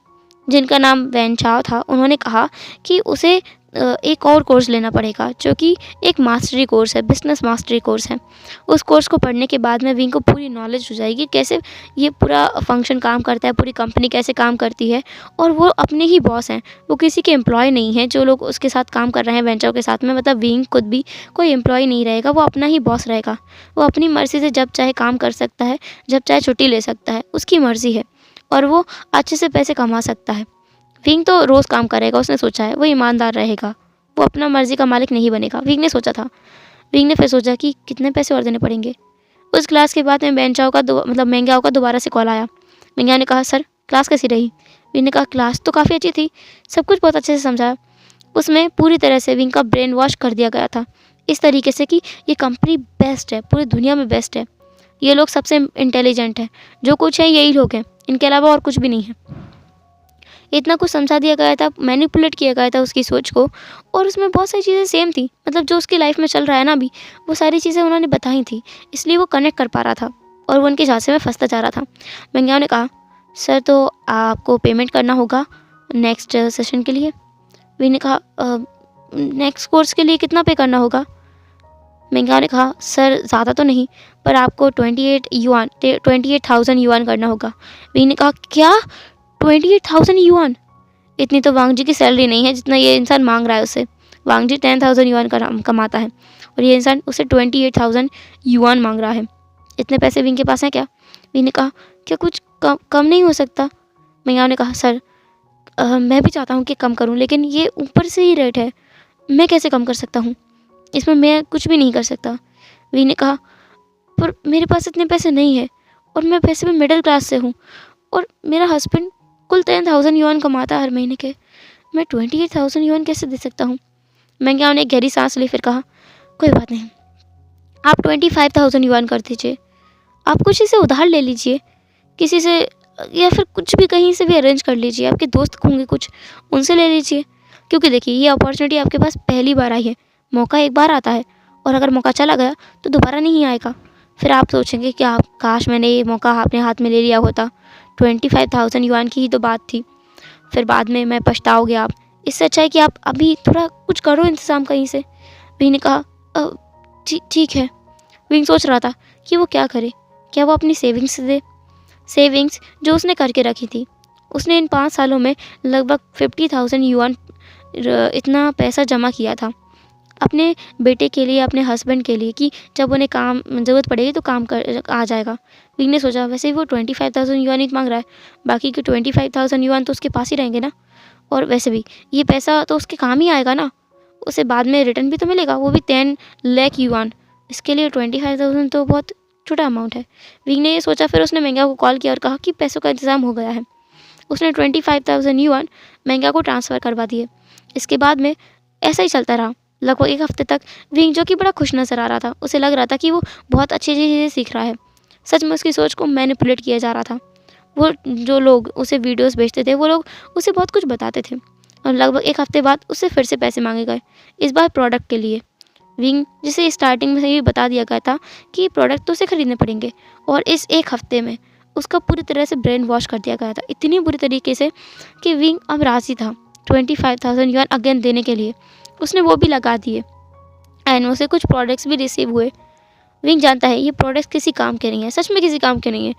जिनका नाम वैन चाओ था, उन्होंने कहा कि उसे एक और कोर्स लेना पड़ेगा, जो कि एक मास्टरी कोर्स है, बिजनेस मास्टरी कोर्स है। उस कोर्स को पढ़ने के बाद में विंग को पूरी नॉलेज हो जाएगी कैसे ये पूरा फंक्शन काम करता है, पूरी कंपनी कैसे काम करती है। और वो अपने ही बॉस हैं, वो किसी के एम्प्लॉय नहीं है। जो लोग उसके साथ काम कर रहे हैं वेंचाओ के साथ में, मतलब विंग खुद भी कोई एम्प्लॉय नहीं रहेगा, वो अपना ही बॉस रहेगा। वो अपनी मर्ज़ी से जब चाहे काम कर सकता है, जब चाहे छुट्टी ले सकता है, उसकी मर्ज़ी है। और वो अच्छे से पैसे कमा सकता है। विंग तो रोज़ काम करेगा, उसने सोचा है, वो ईमानदार रहेगा, वो अपना मर्ज़ी का मालिक नहीं बनेगा, विंग ने सोचा था। विंग ने फिर सोचा कि कितने पैसे और देने पड़ेंगे। उस क्लास के बाद में मेंग्याओ का दोबारा से कॉल आया। मेंग्या ने कहा सर, क्लास कैसी रही? विंग ने कहा क्लास तो काफ़ी अच्छी थी, सब कुछ बहुत अच्छे से समझाया। उसमें पूरी तरह से विंग का ब्रेन वॉश कर दिया गया था, इस तरीके से कि ये कंपनी बेस्ट है, पूरी दुनिया में बेस्ट है। ये लोग सबसे इंटेलिजेंट हैं, जो कुछ है यही लोग हैं, इनके अलावा और कुछ भी नहीं है। इतना कुछ समझा दिया गया था, मैनिपुलेट किया गया था उसकी सोच को। और उसमें बहुत सारी चीज़ें सेम थी, मतलब जो उसकी लाइफ में चल रहा है ना अभी, वो सारी चीज़ें उन्होंने बताई थी, इसलिए वो कनेक्ट कर पा रहा था और वो उनके झांसे में फंसता जा रहा था। मेंग्या ने कहा सर, तो आपको पेमेंट करना होगा नेक्स्ट सेशन के लिए। वी ने कहा नेक्स्ट कोर्स के लिए कितना पे करना होगा? मेंग्या ने कहा सर, ज़्यादा तो नहीं, पर आपको 28,000 युआन करना होगा। वी ने कहा क्या, 28,000 युआन? इतनी तो वांग जी की सैलरी नहीं है जितना ये इंसान मांग रहा है उससे। वांग जी 10,000 युआन कमाता है और ये इंसान उससे 28,000 युआन मांग रहा है। इतने पैसे विंग के पास हैं क्या? विंग ने कहा क्या कुछ कम नहीं हो सकता? मेंग्या ने कहा सर, मैं भी चाहता हूँ कि कम करूँ, लेकिन ये ऊपर से ही रेट है, मैं कैसे कम कर सकता हूँ? इसमें मैं कुछ भी नहीं कर सकता। विंग ने कहा पर मेरे पास इतने पैसे नहीं है और मैं पैसे में मिडिल क्लास से हूँ और मेरा हस्बैंड कुल 10,000 युआन कमाता है हर महीने के, मैं 28,000 युआन कैसे दे सकता हूँ? मेंग्या ने एक गहरी सांस ली, फिर कहा कोई बात नहीं, आप 25,000 युआन कर दीजिए। आप कुछ इसे उधार ले लीजिए किसी से, या फिर कुछ भी कहीं से भी अरेंज कर लीजिए, आपके दोस्त होंगे कुछ, उनसे ले लीजिए। क्योंकि देखिए, ये अपॉर्चुनिटी आपके पास पहली बार आई है, मौका एक बार आता है और अगर मौका चला गया तो दोबारा नहीं आएगा। फिर आप सोचेंगे कि आप काश मैंने ये मौका अपने हाथ में ले लिया होता। 25,000 युआन की ही तो बात थी, फिर बाद में मैं पछताओगे आप। इससे अच्छा है कि आप अभी थोड़ा कुछ करो इंतज़ाम कहीं से। विंग ने कहा ठीक है। विंग सोच रहा था कि वो क्या करे, क्या वो अपनी सेविंग्स दे, सेविंग्स जो उसने करके रखी थी। उसने इन 5 सालों में लगभग 50,000 युआन इतना पैसा जमा किया था अपने बेटे के लिए, अपने हस्बैंड के लिए, कि जब उन्हें काम ज़रूरत पड़ेगी तो काम कर आ जाएगा। विंग ने सोचा वैसे ही वो 25,000 युआन ही मांग रहा है, बाकी के 25,000 युआन तो उसके पास ही रहेंगे ना, और वैसे भी ये पैसा तो उसके काम ही आएगा ना, उसे बाद में रिटर्न भी तो मिलेगा, वो भी 10 लाख युआन। इसके लिए 25,000 तो बहुत छोटा अमाउंट है। विंग ने ये सोचा, फिर उसने मेंगा को कॉल किया और कहा कि पैसों का इंतज़ाम हो गया है। उसने 25,000 युआन मेंगा को ट्रांसफ़र करवा दिए। इसके बाद में ऐसा ही चलता रहा लगभग 1 हफ्ते तक। विंग, जो कि बड़ा खुश नज़र आ रहा था, उसे लग रहा था कि वो बहुत अच्छी चीज़ें सीख रहा है। सच में उसकी सोच को मैनिपुलेट किया जा रहा था। वो जो लोग उसे वीडियोस भेजते थे, वो लोग उसे बहुत कुछ बताते थे। और लगभग 1 हफ्ते बाद उससे फिर से पैसे मांगे गए, इस बार प्रोडक्ट के लिए। विंग, जिसे स्टार्टिंग में से ही बता दिया गया था कि प्रोडक्ट तो उसे खरीदने पड़ेंगे, और इस 1 हफ्ते में उसका पूरी तरह से ब्रेन वॉश कर दिया गया था, इतनी बुरी तरीके से कि विंग अब राज़ी था 25,000 युआन अगेन देने के लिए। उसने वो भी लगा दिए एंड उसे कुछ प्रोडक्ट्स भी रिसीव हुए। विंग जानता है ये प्रोडक्ट्स किसी काम के नहीं है, सच में किसी काम के नहीं है।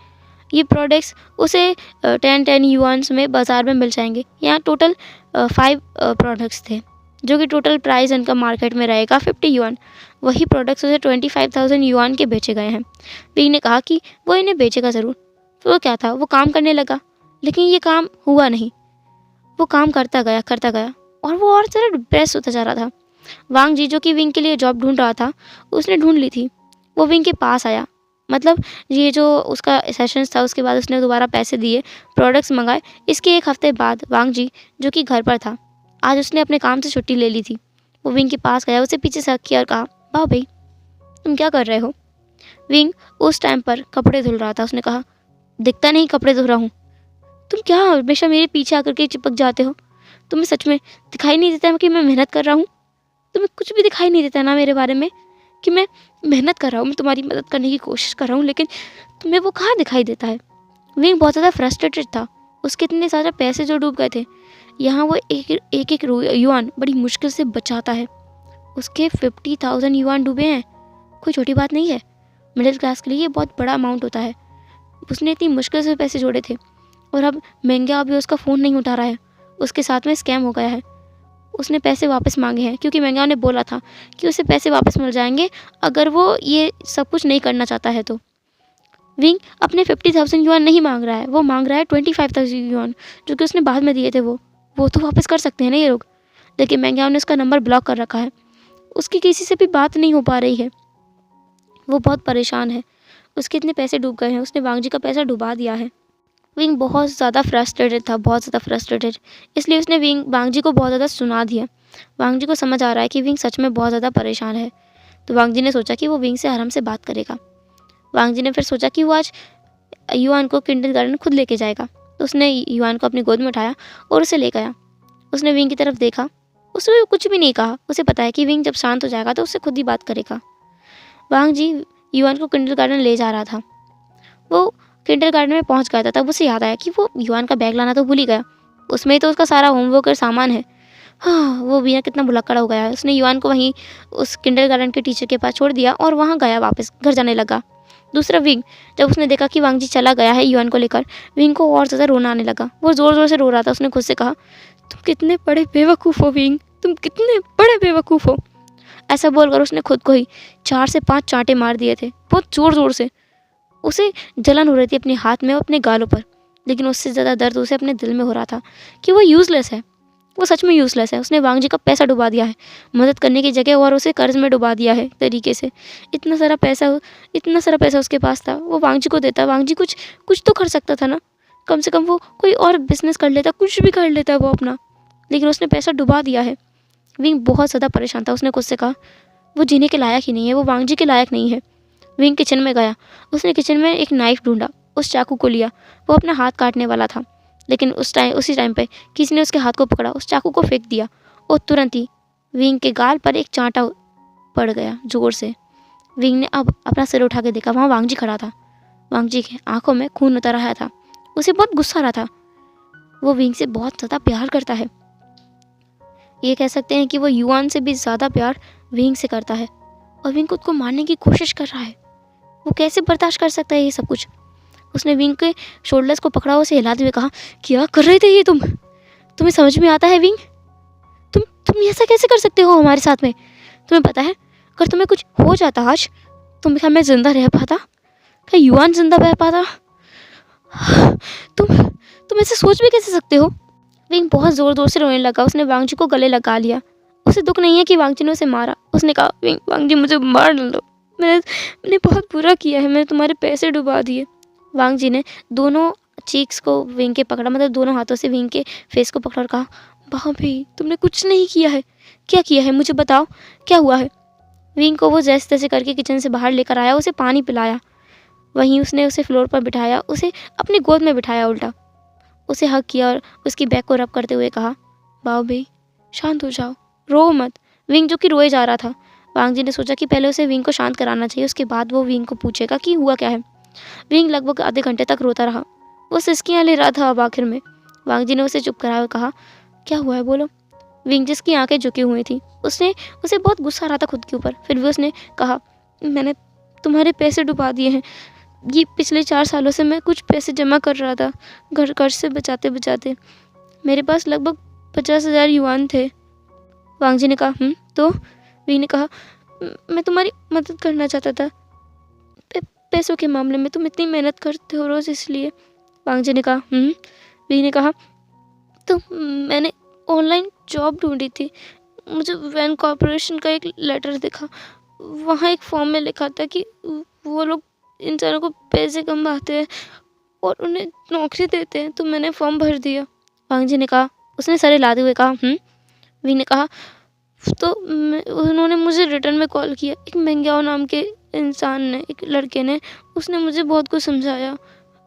ये प्रोडक्ट्स उसे 10 युआन्स में बाज़ार में मिल जाएंगे। यहाँ टोटल 5 प्रोडक्ट्स थे, जो कि टोटल प्राइस इनका मार्केट में रहेगा 50 युआन। वही प्रोडक्ट्स उसे 25,000 युआन के बेचे गए हैं। विंग ने कहा कि वो इन्हें बेचेगा ज़रूर। तो वो क्या था, वो काम करने लगा, लेकिन ये काम हुआ नहीं। वो काम करता गया और वो और ज़्यादा डिप्रेस होता जा रहा था। वांग जी, जो कि विंग के लिए जॉब ढूंढ रहा था, उसने ढूंढ ली थी। वो विंग के पास आया, मतलब ये जो उसका सेशंस था, उसके बाद उसने दोबारा पैसे दिए, प्रोडक्ट्स मंगाए। इसके 1 हफ्ते बाद वांग जी, जो कि घर पर था, आज उसने अपने काम से छुट्टी ले ली थी। वो विंग के पास गया, उसे पीछे से हक किया और कहा, वाह भाई, तुम क्या कर रहे हो? विंग उस टाइम पर कपड़े धुल रहा था। उसने कहा, दिखता नहीं कपड़े धुल रहा हूँ? तुम क्या हमेशा मेरे पीछे आकर के चिपक जाते हो? तुम्हें सच में दिखाई नहीं देता कि मैं मेहनत कर रहा हूँ? तुम्हें कुछ भी दिखाई नहीं देता ना मेरे बारे में कि मैं मेहनत कर रहा हूँ, मैं तुम्हारी मदद करने की कोशिश कर रहा हूँ, लेकिन तुम्हें वो कहाँ दिखाई देता है? विंग बहुत ज़्यादा फ्रस्ट्रेटेड था। उसके इतने सारे पैसे जो डूब गए थे, यहाँ वो एक युआन बड़ी मुश्किल से बचाता है। उसके 50,000 युआन डूबे हैं, कोई छोटी बात नहीं है। मिडिल क्लास के लिए ये बहुत बड़ा अमाउंट होता है। उसने इतनी मुश्किल से पैसे जोड़े थे, और अब मेंगा अभी उसका फ़ोन नहीं उठा रहा है। उसके साथ में स्कैम हो गया है। उसने पैसे वापस मांगे हैं, क्योंकि मेंगा ने बोला था कि उसे पैसे वापस मिल जाएंगे अगर वो ये सब कुछ नहीं करना चाहता है। तो विंग अपने 50,000 युआन नहीं मांग रहा है, वो मांग रहा है 25,000 युआन, जो कि उसने बाद में दिए थे। वो तो वापस कर सकते हैं ना ये लोग, लेकिन मेंगा ने उसका नंबर ब्लॉक कर रखा है। उसकी किसी से भी बात नहीं हो पा रही है। वो बहुत परेशान है। उसके इतने पैसे डूब गए हैं, उसने वांग जी का पैसा डुबा दिया है। विंग बहुत ज़्यादा फ्रस्ट्रेटेड था, बहुत ज़्यादा फ्रस्ट्रेटेड। इसलिए उसने वांग जी को बहुत ज़्यादा सुना दिया। वांग जी को समझ आ रहा है कि विंग सच में बहुत ज़्यादा परेशान है। तो वांग जी ने सोचा कि वो विंग से आराम से बात करेगा। वांग जी ने फिर सोचा कि वो आज युआन को किंडरगार्टन खुद लेके जाएगा। तो उसने युआन को अपनी गोद में उठाया और उसे ले गया। उसने विंग की तरफ देखा, उसने कुछ भी नहीं कहा। उसे पता है कि विंग जब शांत हो जाएगा तो उससे खुद ही बात करेगा। वांग जी युआन को किंडरगार्टन ले जा रहा था। वो किंडरगार्टन में पहुंच गया था, तब उसे याद आया कि वो युआन का बैग लाना तो भूल ही गया। उसमें ही तो उसका सारा होमवर्क और सामान है। हाँ, वो भी ना कितना भुलक्कड़ हो गया है। उसने युआन को वहीं उस किंडरगार्टन के टीचर के पास छोड़ दिया और वहाँ गया, वापस घर जाने लगा। दूसरा विंग, जब उसने देखा कि वांग जी चला गया है युआन को लेकर, विंग को और ज़्यादा रोना आने लगा। वो ज़ोर ज़ोर से रो रहा था। उसने खुद से कहा, तुम कितने बड़े बेवकूफ़ हो विंग, तुम कितने बड़े बेवकूफ़ हो। ऐसा बोलकर उसने खुद को ही 4 से 5 चांटे मार दिए थे, बहुत ज़ोर ज़ोर से। उसे जलन हो रही थी अपने हाथ में और अपने गालों पर, लेकिन उससे ज़्यादा दर्द उसे अपने दिल में हो रहा था कि वो यूज़लेस है। वो सच में यूज़लेस है। उसने वांग जी का पैसा डुबा दिया है मदद करने की जगह, और उसे कर्ज में डुबा दिया है तरीके से। इतना सारा पैसा उसके पास था, वो वांग जी को देता। वांग जी कुछ तो कर सकता था ना, कम से कम वो कोई और बिजनेस कर लेता, कुछ भी कर लेता वो अपना, लेकिन उसने पैसा डुबा दिया है। विंग बहुत ज़्यादा परेशान था। उसने खुद से कहा, वो जीने के लायक ही नहीं है, वो वांग जी के लायक नहीं है। विंग किचन में गया। उसने किचन में एक नाइफ़ ढूंढा, उस चाकू को लिया। वो अपना हाथ काटने वाला था, लेकिन उसी टाइम पे किसी ने उसके हाथ को पकड़ा, उस चाकू को फेंक दिया और तुरंत ही विंग के गाल पर एक चांटा पड़ गया ज़ोर से। विंग ने अब अपना सिर उठा के देखा, वहाँ वांग जी खड़ा था। वांग जी की आंखों में खून उतर रहा था। उसे बहुत गुस्सा आ रहा था। वो विंग से बहुत ज़्यादा प्यार करता है। ये कह सकते हैं कि वो युआन से भी ज़्यादा प्यार विंग से करता है, और विंग खुद को मारने की कोशिश कर रहा है। वो कैसे बर्दाश्त कर सकता है ये सब कुछ। उसने विंग के शोल्डर्स को पकड़ा, उसे हिलाते हुए कहा, क्या कर रहे थे ये तुम? तुम्हें समझ में आता है विंग? तुम ऐसा कैसे कर सकते हो हमारे साथ में? तुम्हें पता है अगर तुम्हें कुछ हो जाता आज, क्या मैं जिंदा रह पाता? क्या युआन जिंदा रह पाता? तुम ऐसे सोच भी कैसे सकते हो? विंग बहुत ज़ोर ज़ोर से रोने लगा। उसने वांग जी को गले लगा लिया। उसे दुख नहीं है कि वांग जी ने उसे मारा। उसने कहा, वांग जी मुझे मार न दो, मैंने बहुत बुरा किया है, मैंने तुम्हारे पैसे डुबा दिए। वांग जी ने दोनों चीक्स को विंग के पकड़ा, मतलब दोनों हाथों से विंग के फेस को पकड़ा और कहा, भाभी तुमने कुछ नहीं किया है। क्या किया है मुझे बताओ, क्या हुआ है। विंग को वो जैसे तैसे करके किचन से बाहर लेकर आया, उसे पानी पिलाया, वहीं उसने उसे फ्लोर पर बिठाया, उसे अपनी गोद में बिठाया उल्टा, उसे हग किया और उसकी बैक को रब करते हुए कहा, भाभी शांत हो जाओ, रो मत। विंग जो कि रोए जा रहा था। वांग जी ने सोचा कि पहले उसे विंग को शांत कराना चाहिए, उसके बाद वो विंग को पूछेगा कि हुआ क्या है। विंग लगभग आधे घंटे तक रोता रहा, वो सिसकियाँ ले रहा था। अब आखिर में वांग जी ने उसे चुप कराया और कहा, क्या हुआ है बोलो। विंग जिसकी आंखें झुकी हुई थी, उसने उसे बहुत गुस्सा आ रहा था खुद के ऊपर। फिर भी उसने कहा, मैंने तुम्हारे पैसे डुबा दिए हैं। ये पिछले 4 सालों से मैं कुछ पैसे जमा कर रहा था, घर कर्ज से बचाते बचाते। मेरे पास लगभग 50,000 युआन थे। वांग जी ने कहा, तो विंग ने कहा, मैं तुम्हारी मदद करना चाहता था, पैसों के मामले में तुम इतनी मेहनत करते हो रोज़, इसलिए। वांग जी ने कहा, विंग ने कहा, तो मैंने ऑनलाइन जॉब ढूंढी थी, मुझे वैन कॉरपोरेशन का एक लेटर दिखा, वहाँ एक फॉर्म में लिखा था कि वो लोग इंसानों को पैसे कमाते हैं और उन्हें नौकरी देते हैं, तो मैंने फॉर्म भर दिया। वांग जी ने कहा, उसने सर हिलाते हुए कहा, विंग ने कहा, तो उन्होंने मुझे रिटर्न में कॉल किया, एक मेंग्याओ नाम के इंसान ने, एक लड़के ने, उसने मुझे बहुत कुछ समझाया,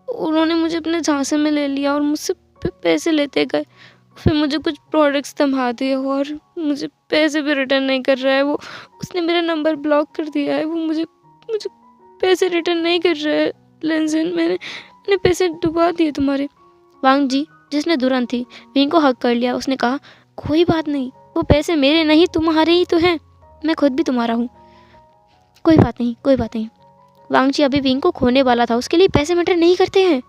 उन्होंने मुझे अपने झांसे में ले लिया और मुझसे पैसे लेते गए। फिर मुझे कुछ प्रोडक्ट्स थमा दिए और मुझे पैसे भी रिटर्न नहीं कर रहा है वो, उसने मेरा नंबर ब्लॉक कर दिया है, वो मुझे पैसे रिटर्न नहीं कर रहा है। लेंसन, मैंने पैसे डुबा दिए तुम्हारे। वांग जी, जिसने तुरंत ही विंग को हक कर लिया, उसने कहा, कोई बात नहीं, वो पैसे मेरे नहीं तुम्हारे ही तो हैं, मैं खुद भी तुम्हारा हूँ, कोई बात नहीं, कोई बात नहीं। वांग जी अभी विंग को खोने वाला था, उसके लिए पैसे मैटर नहीं करते हैं,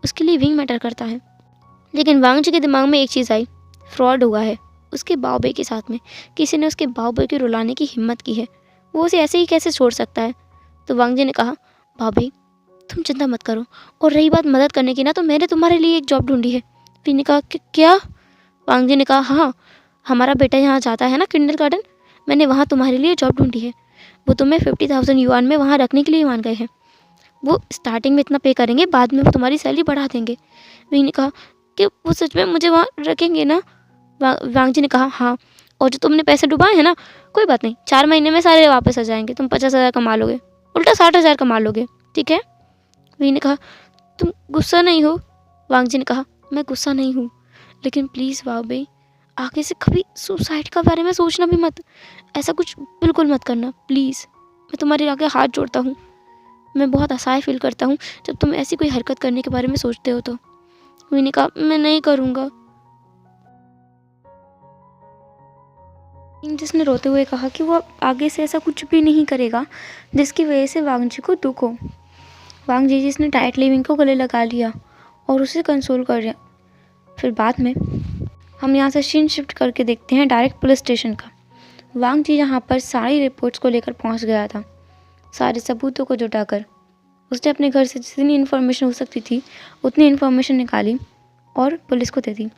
उसके लिए विंग मैटर करता है। लेकिन वांग जी के दिमाग में एक चीज़ आई, फ्रॉड हुआ है उसके बाओबे के साथ में, किसी ने उसके बाओबे को रुलाने की हिम्मत की है, वो उसे ऐसे ही कैसे छोड़ सकता है। तो वांग जी ने कहा, भाभी तुम चिंता मत करो, और रही बात मदद करने की ना, तो मैंने तुम्हारे लिए एक जॉब ढूंढी है। विंग ने कहा, क्या। वांग जी ने कहा, हाँ, हमारा बेटा यहाँ जाता है ना किंडरगार्टन, मैंने वहाँ तुम्हारे लिए जॉब ढूंढी है, वो तुम्हें 50,000 युआन में वहाँ रखने के लिए मान गए हैं, वो स्टार्टिंग में इतना पे करेंगे, बाद में वो तुम्हारी सैलरी बढ़ा देंगे। विंग ने कहा कि वो सच में मुझे वहाँ रखेंगे ना। वांग जी ने कहा, हाँ, और जो तुमने पैसे डुबाए हैं ना, कोई बात नहीं, 4 महीने में सारे वापस आ जाएंगे, तुम 50,000 कमा लोगे, उल्टा 60,000 कमा लोगे, ठीक है। विंग ने कहा, तुम गुस्सा नहीं हो। वांग जी ने कहा, मैं गुस्सा नहीं हूँ, लेकिन प्लीज़ भाई, आगे से कभी सुसाइड का बारे में सोचना भी मत, ऐसा कुछ बिल्कुल मत करना प्लीज़, मैं तुम्हारे आगे हाथ जोड़ता हूँ, मैं बहुत असहाय फील करता हूँ जब तुम ऐसी कोई हरकत करने के बारे में सोचते हो तो। विंग ने कहा, मैं नहीं करूँगा। जिसने रोते हुए कहा कि वो आगे से ऐसा कुछ भी नहीं करेगा जिसकी वजह से वांग जी को दुख हो। वांग जी जिसने टाइटली विंग को गले लगा लिया और उसे कंसोल कर दिया। फिर बाद में हम यहाँ से सीन शिफ्ट करके देखते हैं डायरेक्ट पुलिस स्टेशन का। वांग जी यहाँ पर सारी रिपोर्ट्स को लेकर पहुँच गया था, सारे सबूतों को जुटाकर उसने अपने घर से जितनी इन्फॉर्मेशन हो सकती थी उतनी इन्फॉर्मेशन निकाली और पुलिस को दे दी।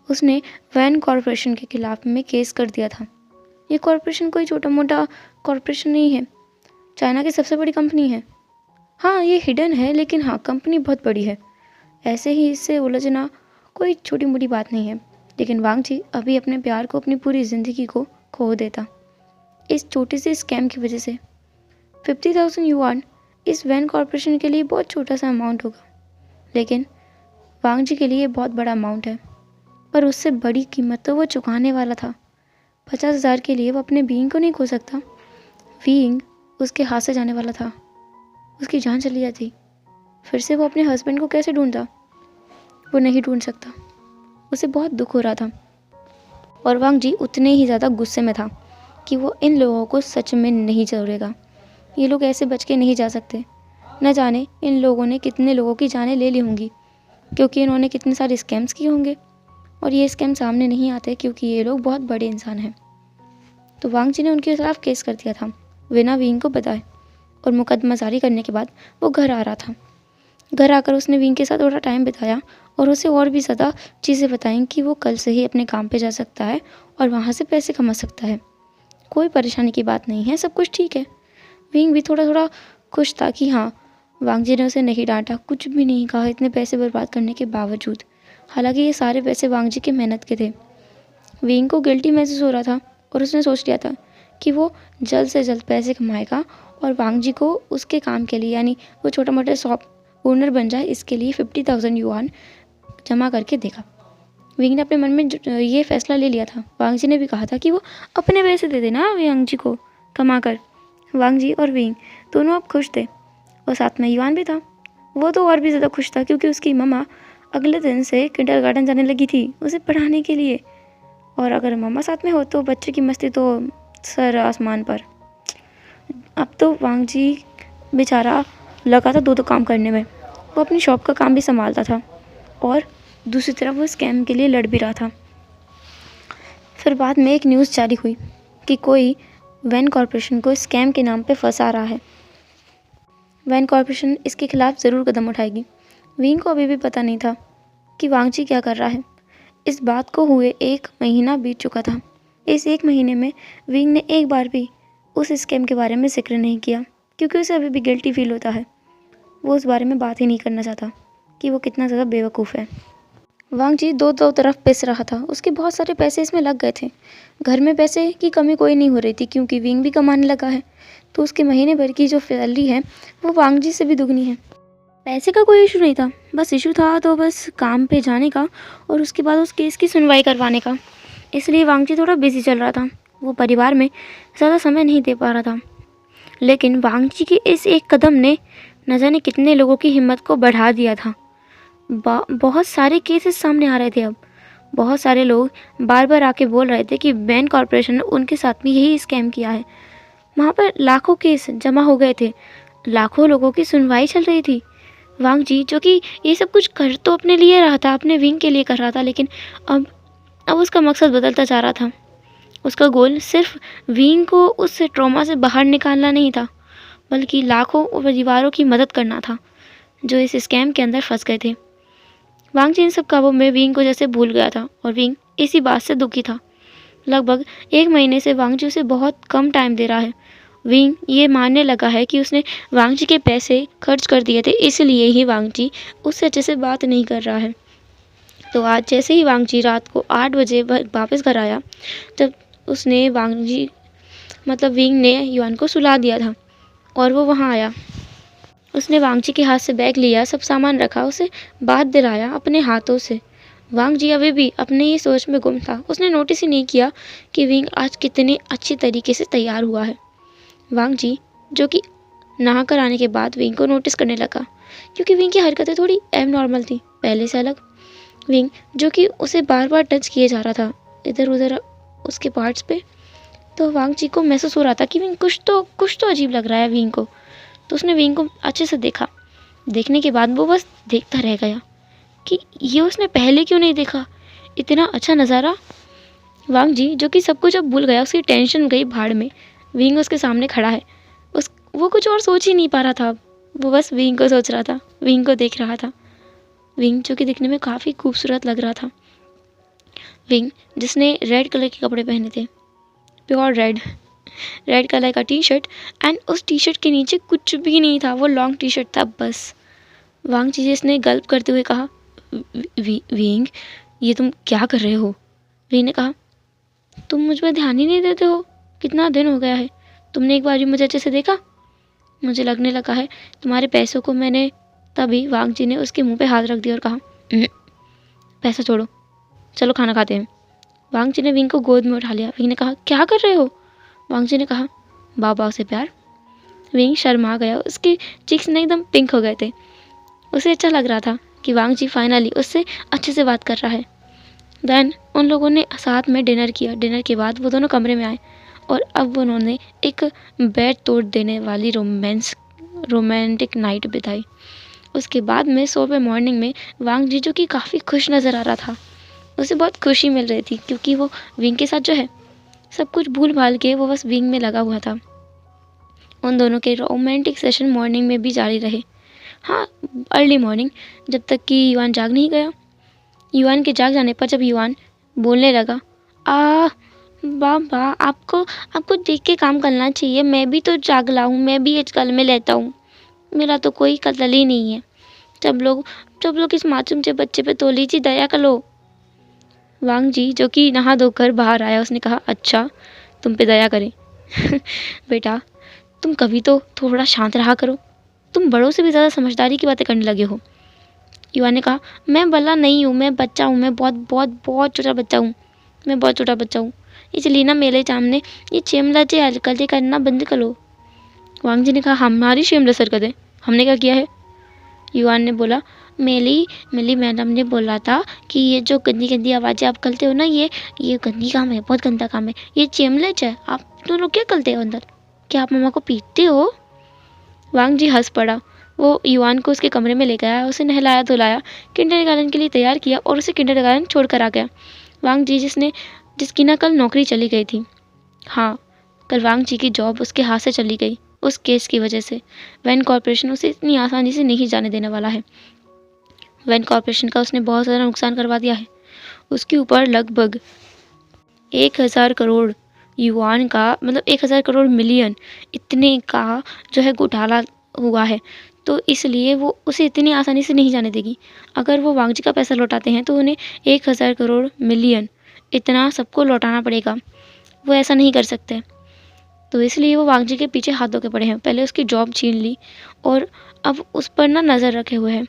उसने वैन कॉरपोरेशन के खिलाफ में केस कर दिया था। ये कॉरपोरेशन कोई छोटा मोटा कॉरपोरेशन नहीं है, चाइना की सबसे बड़ी कंपनी है। हाँ, ये हिडन है, लेकिन हाँ, कंपनी बहुत बड़ी है, ऐसे ही इससे उलझना कोई छोटी मोटी बात नहीं है। लेकिन वांग जी अभी अपने प्यार को, अपनी पूरी ज़िंदगी को खो देता इस छोटे से स्कैम की वजह से। 50,000 युआन इस वैन कॉरपोरेशन के लिए बहुत छोटा सा अमाउंट होगा, लेकिन वांग जी के लिए बहुत बड़ा अमाउंट है। पर उससे बड़ी कीमत तो वो चुकाने वाला था। 50,000 के लिए वो अपने बीइंग को नहीं खो सकता। बीइंग उसके हाथ से जाने वाला था, उसकी जान चली जाती, फिर से वो अपने हस्बैंड को कैसे ढूंढता। वो नहीं ढूंढ सकता, उसे बहुत दुख हो रहा था। और वांग जी उतने ही ज़्यादा गुस्से में था कि वो इन लोगों को सच में नहीं छोड़ेगा। ये लोग ऐसे बच के नहीं जा सकते। न जाने इन लोगों ने कितने लोगों की जानें ले ली होंगी, क्योंकि इन्होंने कितने सारे स्कैम्स किए होंगे, और ये स्कैम सामने नहीं आते क्योंकि ये लोग बहुत बड़े इंसान हैं। तो वांग जी ने उनके खिलाफ केस कर दिया था बिना विंग को बताए, और मुकदमा जारी करने के बाद वो घर आ रहा था। घर आकर उसने विंग के साथ थोड़ा टाइम बिताया और उसे और भी ज़्यादा चीज़ें बताईं कि वो कल से ही अपने काम पे जा सकता है और वहाँ से पैसे कमा सकता है। कोई परेशानी की बात नहीं है, सब कुछ ठीक है। विंग भी थोड़ा थोड़ा खुश था कि हाँ, वांग जी ने उसे नहीं डांटा, कुछ भी नहीं कहा इतने पैसे बर्बाद करने के बावजूद। हालांकि ये सारे पैसे वांग जी की मेहनत के थे। विंग को गिल्टी महसूस हो रहा था और उसने सोच लिया था कि वो जल्द से जल्द पैसे कमाएगा और वांग जी को उसके काम के लिए, यानी वो छोटा मोटा शॉप ओनर बन जाए, इसके लिए 50,000 युआन जमा करके देगा। विंग ने अपने मन में ये फैसला ले लिया था। वांग जी ने भी कहा था कि वो अपने पैसे दे देना वांग जी को कमा कर। वांग जी और विंग दोनों अब खुश थे और साथ में युआन भी था। वो तो और भी ज़्यादा खुश था क्योंकि उसकी मम्मा अगले दिन से किंडरगार्टन जाने लगी थी उसे पढ़ाने के लिए। और अगर मम्मा साथ में हो तो बच्चे की मस्ती तो सर आसमान पर। अब तो वांग जी बेचारा लगा था दो काम करने में। वो अपनी शॉप का काम भी संभालता था और दूसरी तरफ वो स्कैम के लिए लड़ भी रहा था। फिर बाद में एक न्यूज़ जारी हुई कि कोई वैन कॉरपोरेशन को स्कैम के नाम पे फंसा रहा है। वैन कॉरपोरेशन इसके खिलाफ ज़रूर कदम उठाएगी। विंग को अभी भी पता नहीं था कि वांग जी क्या कर रहा है। इस बात को हुए 1 महीना बीत चुका था। इस 1 महीने में विंग ने एक बार भी उस स्कैम के बारे में जिक्र नहीं किया क्योंकि उसे अभी भी गिल्टी फील होता है। वो उस बारे में बात ही नहीं करना चाहता कि वो कितना ज़्यादा बेवकूफ़ है। वांग जी दो तरफ पिस रहा था। उसके बहुत सारे पैसे इसमें लग गए थे। घर में पैसे की कमी कोई नहीं हो रही थी क्योंकि विंग भी कमाने लगा है, तो उसके महीने भर की जो सैलरी है वो वांग जी से भी दुगनी है। पैसे का कोई इशू नहीं था, बस इशू था तो बस काम पे जाने का और उसके बाद उस केस की सुनवाई करवाने का। इसलिए वांग जी थोड़ा बिजी चल रहा था। वो परिवार में ज़्यादा समय नहीं दे पा रहा था। लेकिन वांग जी के इस एक कदम ने न जाने कितने लोगों की हिम्मत को बढ़ा दिया था। बहुत सारे केसेस सामने आ रहे थे। अब बहुत सारे लोग बार बार आके बोल रहे थे कि वैन कॉरपोरेशन ने उनके साथ भी यही स्कैम किया है। वहाँ पर लाखों केस जमा हो गए थे, लाखों लोगों की सुनवाई चल रही थी। वांग जी जो कि ये सब कुछ कर तो अपने लिए रहा था, अपने विंग के लिए कर रहा था, लेकिन अब उसका मकसद बदलता जा रहा था। उसका गोल सिर्फ विंग को उस ट्रॉमा से बाहर निकालना नहीं था, बल्कि लाखों परिवारों की मदद करना था जो इस स्कैम के अंदर फंस गए थे। वांग जी इन सब कामों में विंग को जैसे भूल गया था और विंग इसी बात से दुखी था। लगभग 1 महीने से वांग जी उसे बहुत कम टाइम दे रहा है। विंग ये मानने लगा है कि उसने वांग जी के पैसे खर्च कर दिए थे, इसलिए ही वांग जी उससे अच्छे से बात नहीं कर रहा है। तो आज जैसे ही वांग जी रात को 8 बजे वापस घर आया, जब उसने विंग ने युआन को सुला दिया था और वो वहाँ आया। उसने वांग जी के हाथ से बैग लिया, सब सामान रखा, उसे बात दिलाया अपने हाथों से। वांग जी अभी भी अपने ही सोच में गुम था। उसने नोटिस ही नहीं किया कि विंग आज कितने अच्छी तरीके से तैयार हुआ है। वांग जी जो कि नहा कर आने के बाद विंग को नोटिस करने लगा क्योंकि विंग की हरकतें थोड़ी एबनॉर्मल थी, पहले से अलग। विंग जो कि उसे बार बार टच किए जा रहा था इधर उधर उसके पार्ट्स पे, तो वांग जी को महसूस हो रहा था कि विंग कुछ तो अजीब लग रहा है विंग को। तो उसने विंग को अच्छे से देखा। देखने के बाद वो बस देखता रह गया कि ये उसने पहले क्यों नहीं देखा, इतना अच्छा नज़ारा। वांग जी जो कि सब कुछ अब भूल गया, उसकी टेंशन गई भाड़ में। विंग उसके सामने खड़ा है, वो कुछ और सोच ही नहीं पा रहा था। वो बस विंग को सोच रहा था, विंग को देख रहा था। विंग जो कि दिखने में काफ़ी खूबसूरत लग रहा था। विंग जिसने रेड कलर के कपड़े पहने थे, प्योर रेड कलर का टी शर्ट, एंड उस टी शर्ट के नीचे कुछ भी नहीं था, वो लॉन्ग टी शर्ट था बस। वांग जी जिसने गल्प करते हुए कहा, विंग ये तुम क्या कर रहे हो? विंग ने कहा, तुम मुझ पर ध्यान ही नहीं देते हो, कितना दिन हो गया है, तुमने एक बार भी मुझे अच्छे से देखा? मुझे लगने लगा है तुम्हारे पैसों को मैंने। तभी वांग जी ने उसके मुंह पे हाथ रख दिया और कहा, पैसा छोड़ो, चलो खाना खाते हैं। वांग जी ने विंग को गोद में उठा लिया। विंग ने कहा, क्या कर रहे हो? वांग जी ने कहा, बाबा से प्यार। विंग शर्मा गया, उसके चीक्स ने एकदम पिंक हो गए थे। उसे अच्छा लग रहा था कि वांग जी फाइनली उससे अच्छे से बात कर रहा है। देन उन लोगों ने साथ में डिनर किया। डिनर के बाद वो दोनों कमरे में आए और अब उन्होंने एक बेड तोड़ देने वाली रोमांटिक नाइट बिताई। उसके बाद में सुबह मॉर्निंग में वांग जी जो कि काफ़ी खुश नज़र आ रहा था, उसे बहुत खुशी मिल रही थी क्योंकि वो विंग के साथ जो है सब कुछ भूल भाल के वो बस विंग में लगा हुआ था। उन दोनों के रोमांटिक सेशन मॉर्निंग में भी जारी रहे। हाँ, अर्ली मॉर्निंग, जब तक कि युआन जाग नहीं गया। युआन के जाग जाने पर जब युआन बोलने लगा, वाह वाह, आपको आपको देख के काम करना चाहिए। मैं भी तो जागला हूँ, मैं भी आजकल में लेता हूँ। मेरा तो कोई कत्ल ही नहीं है। सब लोग इस मासूम से बच्चे पे थोड़ी सी दया करो। वांग जी जो कि नहा धोकर बाहर आया, उसने कहा, अच्छा तुम पे दया करें। बेटा, तुम कभी तो थोड़ा शांत रहा करो। तुम बड़ों से भी ज़्यादा समझदारी की बातें करने लगे हो। युवा ने कहा, मैं बल्ला नहीं हूँ, मैं बच्चा हूँ, मैं बहुत बहुत बहुत छोटा बच्चा हूँ। मैं बहुत छोटा बच्चा हूँ, इसलिए ना मेरे सामने ये चेमलाचे हरकतें करना बंद करो। वांग जी ने कहा, हमारी शेमलेस हरकतें? हमने क्या किया है? युवान ने बोला, मेली मेली मैडम ने बोला था कि ये जो गंदी गंदी आवाज़ें आप करते हो ना, ये गंदी काम है, बहुत गंदा काम है, ये चेमलेच है। आप दोनों क्या करते हो अंदर? क्या आप मम्मा को पीटते हो? वांग जी हंस पड़ा। वो युवान को उसके कमरे में ले गया, उसे नहलाया धुलाया, किंडरगार्टन के लिए तैयार किया और उसे किंडरगार्टन छोड़कर आ गया। वांग जी जिसकी ना कल नौकरी चली गई थी। हाँ, कल वांग जी की जॉब उसके हाथ से चली गई उस केस की वजह से। वैन कॉरपोरेशन उसे इतनी आसानी से नहीं जाने देने वाला है। वैन कॉरपोरेशन का उसने बहुत ज़्यादा नुकसान करवा दिया है। उसके ऊपर लगभग 1000 करोड़ युआन का, मतलब 1000 करोड़ मिलियन, इतने का जो है घोटाला हुआ है। तो इसलिए वो उसे इतनी आसानी से नहीं जाने देगी। अगर वो वांग जी का पैसा लौटाते हैं तो उन्हें 1000 करोड़ मिलियन इतना सबको लौटाना पड़ेगा। वो ऐसा नहीं कर सकते। तो इसलिए वो वांग जी के पीछे हाथ धो के पड़े हैं। पहले उसकी जॉब छीन ली और अब उस पर ना नज़र रखे हुए हैं।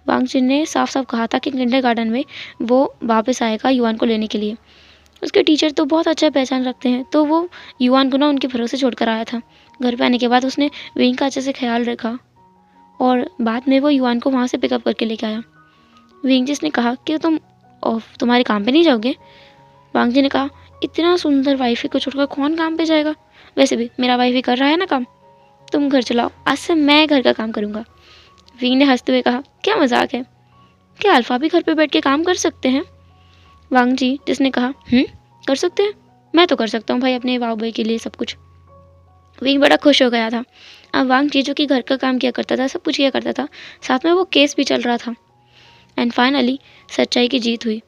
वांग जी ने साफ साफ कहा था कि किंडरगार्टन में वो वापस आएगा युआन को लेने के लिए। उसके टीचर तो बहुत अच्छा पहचान रखते हैं, तो वो युआन को ना उनके भरोसे छोड़कर आया था। घर पे आने के बाद उसने विंग का अच्छे से ख्याल रखा और बाद में वो युआन को वहाँ से पिकअप करके लेके आया। विंग जिसने कहा कि तुम्हारे काम पे नहीं जाओगे? वांग जी ने कहा, इतना सुंदर वाइफी को छोड़कर कौन काम पे जाएगा? वैसे भी मेरा वाइफी कर रहा है ना काम। तुम घर चलाओ, आज से मैं घर का काम करूँगा। विंग ने हंसते हुए कहा, क्या मजाक है? क्या अल्फा भी घर पे बैठ के काम कर सकते हैं? वांग जी जिसने कहा, कर सकते हैं, मैं तो कर सकता हूँ भाई अपने वाव भाई के लिए सब कुछ। विंग बड़ा खुश हो गया था। अब वांग जी जो कि घर का काम किया करता था, सब कुछ किया करता था, साथ में वो केस भी चल रहा था। एंड फाइनली सच्चाई की जीत हुई।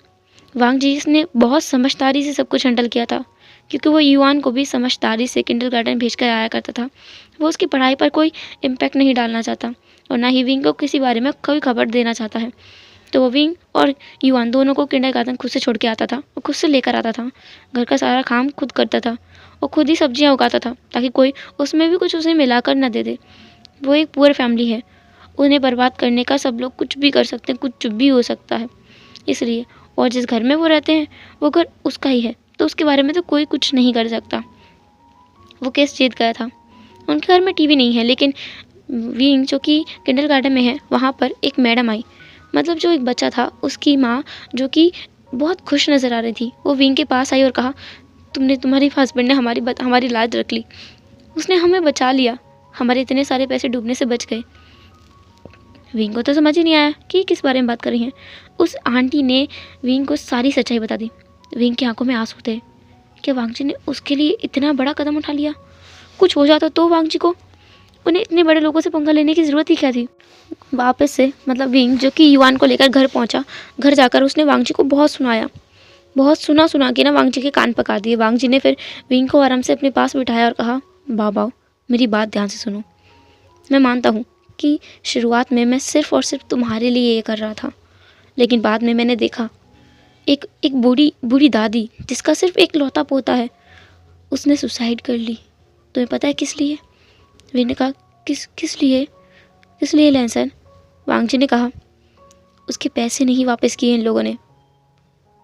वांग जी ने बहुत समझदारी से सब कुछ हैंडल किया था, क्योंकि वो युआन को भी समझदारी से किंडरगार्टन भेज कर आया करता था। वो उसकी पढ़ाई पर कोई इम्पैक्ट नहीं डालना चाहता और ना ही विंग को किसी बारे में कोई खबर देना चाहता है। तो वो विंग और युआन दोनों को किंडरगार्टन खुद से छोड़ के आता था और खुद से लेकर आता था। घर का सारा काम खुद करता था और खुद ही सब्जियां उगाता था, ताकि कोई उसमें भी कुछ उसे मिलाकर न दे दे। वो एक पुअर फैमिली है, उन्हें बर्बाद करने का सब लोग कुछ भी कर सकते हैं, कुछ भी हो सकता है। इसलिए, और जिस घर में वो रहते हैं वो घर उसका ही है, तो उसके बारे में तो कोई कुछ नहीं कर सकता। वो केस जीत गया था। उनके घर में टीवी नहीं है, लेकिन विंग जो कि किंडरगार्टन में है, वहाँ पर एक मैडम आई। मतलब जो एक बच्चा था, उसकी माँ जो कि बहुत खुश नज़र आ रही थी, वो विंग के पास आई और कहा, तुम्हारी हस्बैंड ने हमारी लाज रख ली। उसने हमें बचा लिया, हमारे इतने सारे पैसे डूबने से बच गए। विंग को तो समझ ही नहीं आया कि किस बारे में बात कर रही हैं। उस आंटी ने विंग को सारी सच्चाई बता दी। विंग की आंखों में आंसू थे कि वांग जी ने उसके लिए इतना बड़ा कदम उठा लिया। कुछ हो जाता तो वांग जी को, उन्हें इतने बड़े लोगों से पंगा लेने की ज़रूरत ही क्या थी? वापस से मतलब विंग जो कि युआन को लेकर घर पहुंचा। घर जाकर उसने वांग जी को बहुत सुनाया, बहुत सुना के ना वांग जी के कान पका दिए। वांग जी ने फिर विंग को आराम से अपने पास बिठाया और कहा, बाबा मेरी बात ध्यान से सुनो। मैं मानता हूँ कि शुरुआत में मैं सिर्फ़ और सिर्फ तुम्हारे लिए ये कर रहा था, लेकिन बाद में मैंने देखा एक बूढ़ी दादी जिसका सिर्फ एक लौता पोता है, उसने सुसाइड कर ली। तुम्हें पता है किस लिए? विंग ने कहा, किस लिए लैंसन? वांग जी ने कहा, उसके पैसे नहीं वापस किए इन लोगों ने।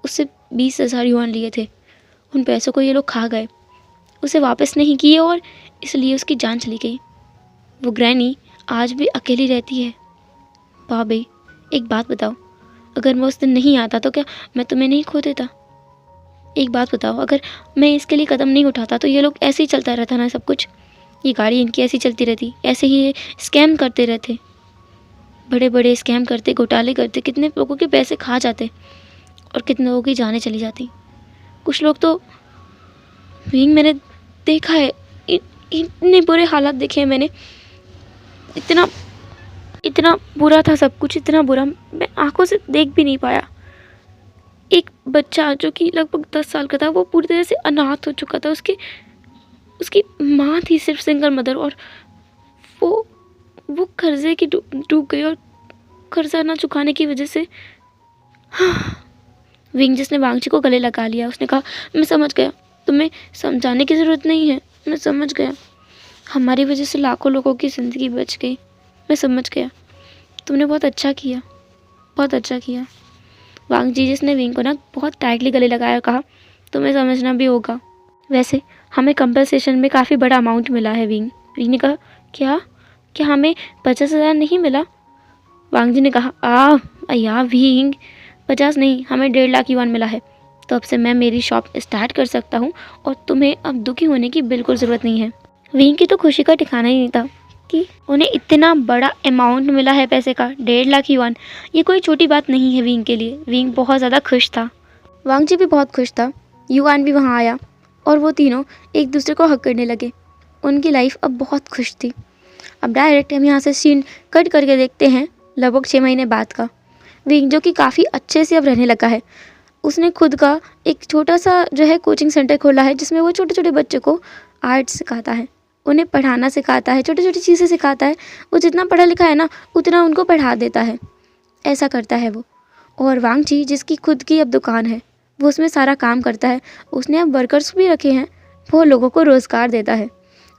उससे 20,000 युआन लिए थे, उन पैसों को ये लोग खा गए, उसे वापस नहीं किए और इसलिए उसकी जान चली गई। वो ग्रैनी आज भी अकेली रहती है। भाभी एक बात बताओ, अगर मैं उस दिन नहीं आता तो क्या मैं तुम्हें नहीं खो देता? एक बात बताओ, अगर मैं इसके लिए कदम नहीं उठाता तो ये लोग ऐसे ही चलता रहता ना सब कुछ? ये गाड़ी इनकी ऐसी चलती रहती, ऐसे ही स्कैम करते रहते, बड़े बड़े स्कैम करते, घोटाले करते, कितने लोगों के पैसे खा जाते और कितने लोगों की जानें चली जाती। कुछ लोग तो विंग मैंने देखा है, इतने बुरे हालात देखे हैं मैंने, इतना बुरा था सब कुछ, इतना बुरा मैं आंखों से देख भी नहीं पाया। एक बच्चा जो कि लगभग 10 साल का था, वो पूरी तरह से अनाथ हो चुका था। उसकी माँ थी सिर्फ सिंगल मदर, और वो कर्जे की डूब गई, और कर्जा ना चुकाने की वजह से विंग जिसने वांगची को गले लगा लिया। उसने कहा, मैं समझ गया, तुम्हें समझाने की ज़रूरत नहीं है, मैं समझ गया, हमारी वजह से लाखों लोगों की ज़िंदगी बच गई, मैं समझ गया, तुमने बहुत अच्छा किया, बहुत अच्छा किया। वांगजी जिसने विंग को ना बहुत टाइटली गले लगाया और कहा, तुम्हें समझना भी होगा, वैसे हमें कंपनसेशन में काफ़ी बड़ा अमाउंट मिला है। विंग ने कहा, क्या क्या हमें 50,000 नहीं मिला? वांगजी ने कहा, या विंग, 50 नहीं, हमें 1.5 लाख युआन मिला है। तो अब से मैं मेरी शॉप स्टार्ट कर सकता हूँ और तुम्हें अब दुखी होने की बिल्कुल ज़रूरत नहीं है। विंग की तो खुशी का ठिकाना ही नहीं था कि उन्हें इतना बड़ा अमाउंट मिला है पैसे का, 1.5 लाख युआन। ये कोई छोटी बात नहीं है विंग के लिए। विंग बहुत ज़्यादा खुश था, वांगजी भी बहुत खुश था, युआन भी वहाँ आया और वो तीनों एक दूसरे को हक करने लगे। उनकी लाइफ अब बहुत खुश थी। अब डायरेक्ट हम यहाँ से सीन कट करके देखते हैं लगभग 6 महीने बाद का। विंग जो कि काफ़ी अच्छे से अब रहने लगा है, उसने खुद का एक छोटा सा जो है कोचिंग सेंटर खोला है, जिसमें वो छोटे छोटे बच्चों को आर्ट सिखाता है, उन्हें पढ़ाना सिखाता है, छोटी छोटी चीज़ें सिखाता है। वो जितना पढ़ा लिखा है ना, उतना उनको पढ़ा देता है, ऐसा करता है वो। और वांगची जिसकी खुद की अब दुकान है, वो उसमें सारा काम करता है। उसने अब वर्कर्स भी रखे हैं, वो लोगों को रोज़गार देता है।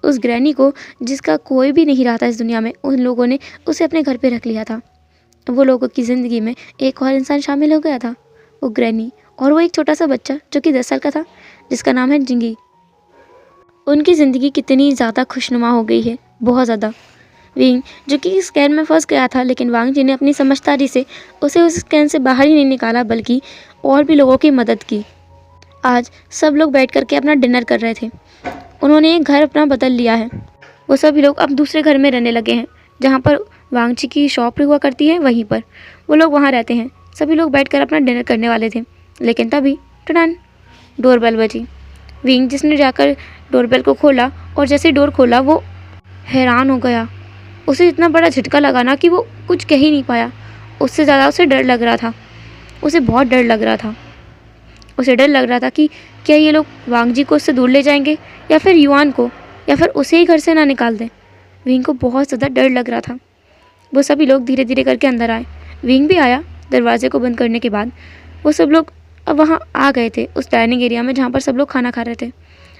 उस ग्रैनी को जिसका कोई भी नहीं रहा था इस दुनिया में, उन लोगों ने उसे अपने घर पे रख लिया था। वो लोगों की ज़िंदगी में एक और इंसान शामिल हो गया था, वो ग्रैनी, और वो एक छोटा सा बच्चा जो कि 10 साल का था, जिसका नाम है जिंगी। उनकी ज़िंदगी कितनी ज़्यादा खुशनुमा हो गई है, बहुत ज़्यादा। विंग जो कि स्कैन में फंस गया था, लेकिन वांगजी ने अपनी समझदारी से उसे उस स्कैन से बाहर ही नहीं निकाला, बल्कि और भी लोगों की मदद की। आज सब लोग बैठ कर के अपना डिनर कर रहे थे। उन्होंने एक घर अपना बदल लिया है। वो सभी लोग अब दूसरे घर में रहने लगे हैं, जहाँ पर वांगची की शॉप हुआ करती है, वहीं पर वो लोग वहाँ रहते हैं। सभी लोग बैठकर अपना डिनर करने वाले थे, लेकिन तभी टन डोरबेल बजी। विंग जिसने जाकर डोरबेल को खोला, और जैसे डोर खोला वो हैरान हो गया। उसे इतना बड़ा झटका लगा ना कि वो कुछ कह ही नहीं पाया। उससे ज़्यादा उसे डर लग रहा था, उसे बहुत डर लग रहा था। उसे डर लग रहा था कि क्या ये लोग वांगजी को उससे दूर ले जाएंगे, या फिर युआन को, या फिर उसे ही घर से ना निकाल दें। विंग को बहुत ज़्यादा डर लग रहा था। वो सभी लोग धीरे धीरे करके अंदर आए। विंग भी आया। दरवाजे को बंद करने के बाद वो सब लोग अब वहाँ आ गए थे, उस डाइनिंग एरिया में जहाँ पर सब लोग खाना खा रहे थे।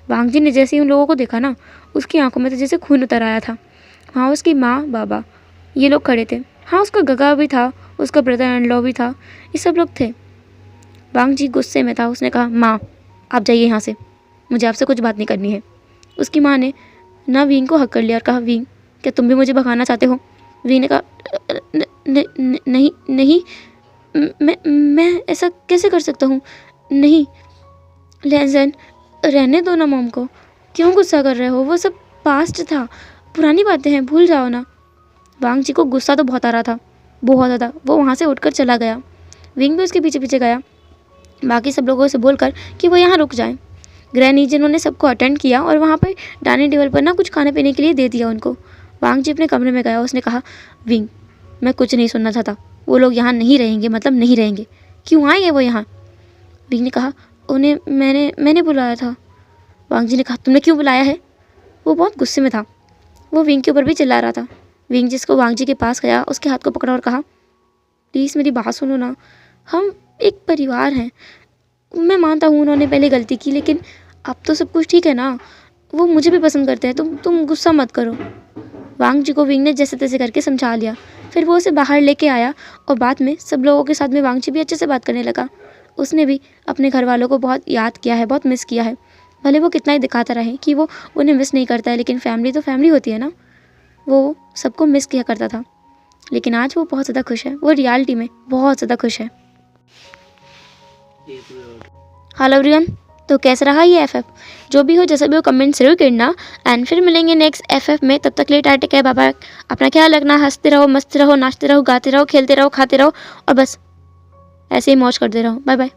वांगजी ने जैसे ही उन लोगों को देखा ना, उसकी आंखों में तो जैसे खून उतर आया था। वहाँ उसकी माँ, बाबा, ये लोग खड़े थे। हाँ, उसका गगा भी था, उसका ब्रदर इन लॉ भी था, ये सब लोग थे। वांगजी गुस्से में था। उसने कहा, माँ आप जाइए यहाँ से, मुझे आपसे कुछ बात नहीं करनी है। उसकी माँ ने ना विंग को हक कर लिया और कहा, विंग क्या तुम भी मुझे भगाना चाहते हो? विंग ने कहा, नहीं नहीं, मैं ऐसा कैसे कर सकता हूँ? नहीं लेज़न, रहने दो ना मॉम को, क्यों गुस्सा कर रहे हो? वो सब पास्ट था, पुरानी बातें हैं, भूल जाओ ना। वांगजी को गुस्सा तो बहुत आ रहा था, बहुत ज़्यादा। वो वहाँ से उठकर चला गया। विंग भी उसके पीछे पीछे गया, बाकी सब लोगों से बोलकर कि वो यहाँ रुक जाएं। ग्रैनी जिन्होंने सबको अटेंड किया और वहाँ पर डाइनिंग टेबल पर ना कुछ खाने पीने के लिए दे दिया उनको। वांगजी अपने कमरे में गया। उसने कहा, विंग मैं कुछ नहीं सुनना चाहता, वो लोग यहाँ नहीं रहेंगे, मतलब नहीं रहेंगे। क्यों आएंगे वो यहाँ? विंग ने कहा, उन्हें मैंने बुलाया था। वांगजी ने कहा, तुमने क्यों बुलाया है? वो बहुत गुस्से में था, वो विंग के ऊपर भी चिल्ला रहा था। विंग जिसको वांगजी के पास गया, उसके हाथ को पकड़ा और कहा, प्लीज़ मेरी बात सुनो ना, हम एक परिवार हैं। मैं मानता हूँ उन्होंने पहले गलती की, लेकिन अब तो सब कुछ ठीक है ना, वो मुझे भी पसंद करते हैं, तुम गुस्सा मत करो। वांगजी को विंग ने जैसे तैसे करके समझा लिया। फिर वो उसे बाहर लेके आया और बाद में सब लोगों के साथ में वांगजी भी अच्छे से बात करने लगा। उसने भी अपने घर वालों को बहुत याद किया है, बहुत मिस किया है। भले वो कितना ही दिखाता रहे कि वो उन्हें मिस नहीं करता है, लेकिन फैमिली तो फैमिली होती है ना। वो सबको मिस किया करता था, लेकिन आज वो बहुत ज़्यादा खुश है। वो रियलिटी में बहुत ज़्यादा खुश है। हेलो एवरीवन, तो कैसा रहा ये एफएफ? जो भी हो जैसा भी हो कमेंट जरूर करना। एंड फिर मिलेंगे नेक्स्ट एफएफ में। तब तक ले टाटे है, बाबा। अपना ख्याल रखना, हंसते रहो, मस्त रहो, नाचते रहो, गाते रहो, खेलते रहो, खाते रहो, और बस ऐसे ही मौज करते रहो। Bye bye.